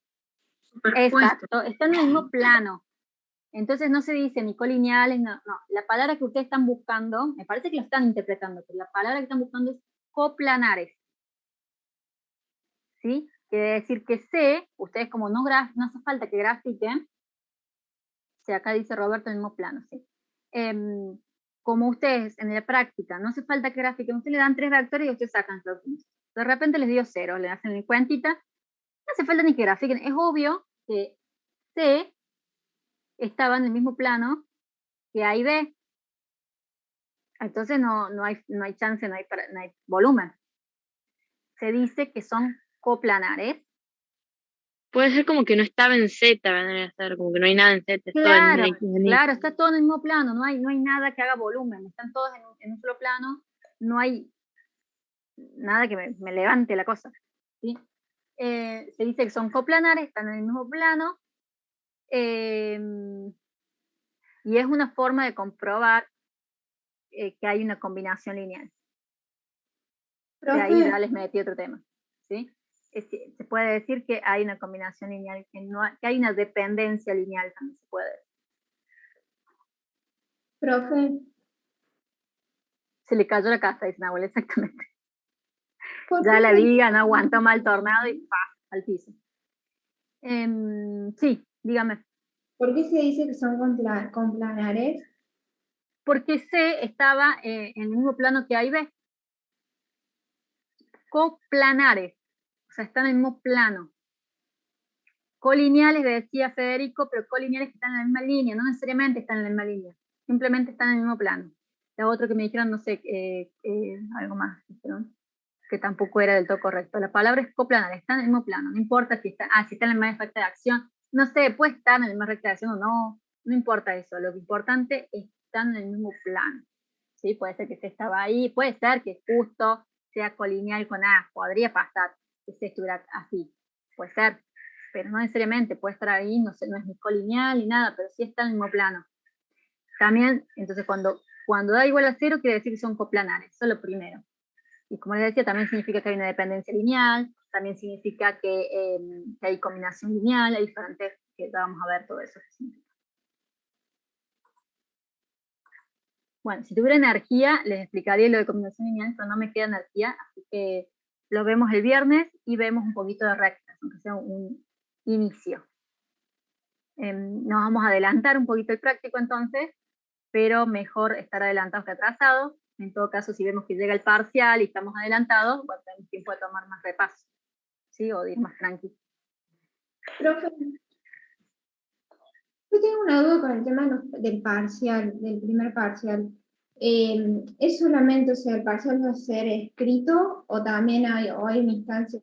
Exacto, están en el mismo plano. Entonces no se dice ni colineales, no. La palabra que ustedes están buscando, me parece que lo están interpretando, pero la palabra que están buscando es coplanares. ¿Sí? Quiere decir que C, ustedes como no hace falta que grafiquen, o sea, acá dice Roberto en el mismo plano, ¿sí? Como ustedes en la práctica no hace falta que grafiquen, ustedes le dan 3 vectores y ustedes sacan los mismos. De repente les dio 0, le hacen en cuentita, no hace falta ni que grafiquen, es obvio que C estaba en el mismo plano que A y B. Entonces no hay chance, no hay volumen. Se dice que son coplanares. Puede ser como que no estaba en Z, vendría a ser, como que no hay nada en Z. Claro, todo en claro, está todo en el mismo plano, no hay nada que haga volumen, están todos en un solo plano, no hay nada que me levante la cosa, ¿sí? Se dice que son coplanares, están en el mismo plano, y es una forma de comprobar que hay una combinación lineal. De ahí ya les metí otro tema, ¿sí? Se puede decir que hay una combinación lineal, que hay una dependencia lineal también se puede decir. Profe. Se le cayó la casa, dice Nahuel, exactamente. Ya la viga no aguantó mal tornado y ¡pah! Al piso. Sí, dígame. ¿Por qué se dice que son complanares? Porque C estaba en el mismo plano que A y B. Coplanares, o sea, están en el mismo plano. Colineales, decía Federico, pero colineales que están en la misma línea, no necesariamente están en la misma línea, simplemente están en el mismo plano. Lo otro que me dijeron, no sé, algo más, dijeron, que tampoco era del todo correcto. La palabra es coplanar, está en el mismo plano, no importa si está, si está en la misma recta de acción, no sé, puede estar en la misma recta de acción o no, no importa eso, lo importante es que están en el mismo plano. ¿Sí? Puede ser que se estaba ahí, puede ser que justo sea colineal con A, podría pasar que se estuviera así, puede ser, pero no necesariamente, puede estar ahí, no sé, no es ni colineal ni nada, pero sí está en el mismo plano. También, entonces cuando da igual a 0 quiere decir que son coplanares, eso es lo primero. Y como les decía, también significa que hay una dependencia lineal, también significa que hay combinación lineal, hay diferentes, que vamos a ver todo eso que significa. Bueno, si tuviera energía, les explicaría lo de combinación lineal, pero no me queda energía, así que lo vemos el viernes y vemos un poquito de rectas, aunque sea un inicio. Nos vamos a adelantar un poquito el práctico entonces, pero mejor estar adelantados que atrasados. En todo caso, si vemos que llega el parcial y estamos adelantados, bueno, tenemos tiempo de tomar más repaso, ¿sí? O de ir más tranquilo. Profe, yo tengo una duda con el tema del parcial, del primer parcial. ¿Es solamente, o sea, el parcial va a ser escrito o también hay una instancia?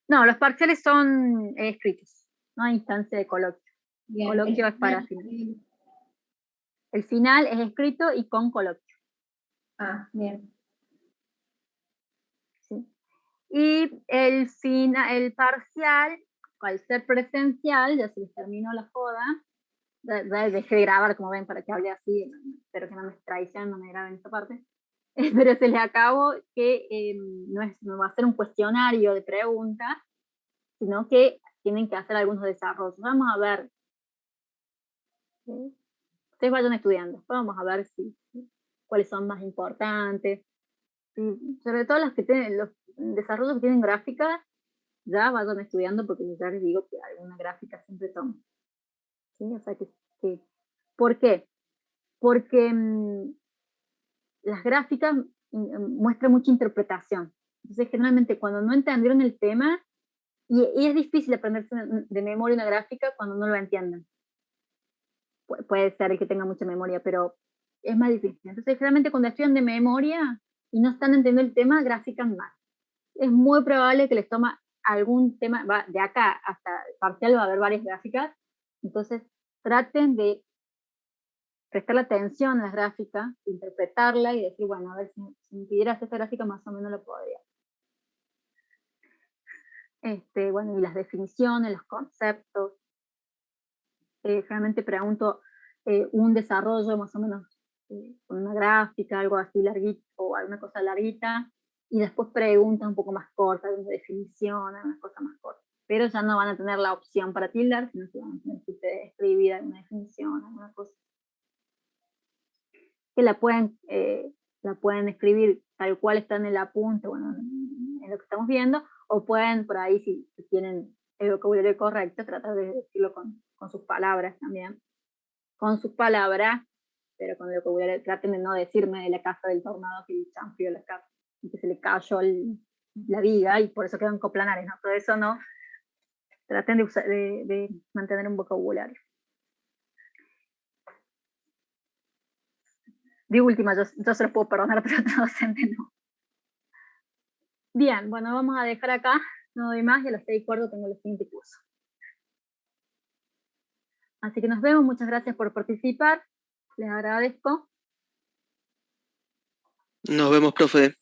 No, los parciales son escritos, no hay instancia de coloquio. Bien, Coloquio es para final. El final es escrito y con coloquio. Ah, bien. ¿Sí? Y el parcial, al ser presencial, ya se les terminó la joda, dejé de grabar, como ven, para que hable así, espero que no me traicionen, no me graben esta parte, pero se les acabó que no va a ser un cuestionario de preguntas, sino que tienen que hacer algunos desarrollos. Vamos a ver. ¿Sí? Ustedes vayan estudiando, vamos a ver cuáles son más importantes. Sobre todo los desarrollos que tienen gráficas, ya vayan estudiando porque ya les digo que alguna gráfica siempre toma. ¿Sí? O sea ¿por qué? Porque las gráficas muestran mucha interpretación. Entonces, generalmente cuando no entendieron el tema, y es difícil aprenderse de memoria una gráfica cuando no lo entienden. Puede ser que tenga mucha memoria, pero es más difícil. Entonces, generalmente cuando estudian de memoria y no están entendiendo el tema, grafican mal. Es muy probable que les toma algún tema, de acá hasta el parcial va a haber varias gráficas, entonces traten de prestarle atención a las gráficas, interpretarla y decir, bueno, a ver, si me pidieras esta gráfica más o menos lo podría. Bueno, y las definiciones, los conceptos. Generalmente pregunto un desarrollo más o menos con una gráfica, algo así larguito, o alguna cosa larguita, y después preguntas un poco más cortas, una definición, una cosa más corta. Pero ya no van a tener la opción para tildar, sino que van a tener que ustedes escribir alguna definición, alguna cosa. Que la pueden escribir tal cual está en el apunte, bueno, en lo que estamos viendo, o pueden por ahí, si tienen el vocabulario correcto, tratar de decirlo con sus palabras también. Con sus palabras, pero con el vocabulario, traten de no decirme de la casa del tornado que champió la casa y que se le cayó la viga y por eso quedan coplanares, ¿no? Todo eso no. Traten de mantener un vocabulario. De última, yo se los puedo perdonar, pero otro docente no. Bien, bueno, vamos a dejar acá, no doy más, y a las 6:15 tengo el siguiente curso. Así que nos vemos, muchas gracias por participar, les agradezco. Nos vemos, profe.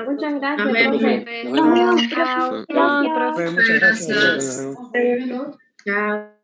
Muchas gracias, Nos vemos. profe. Nos vemos, Chao. profe. Gracias. Muchas gracias. Chao.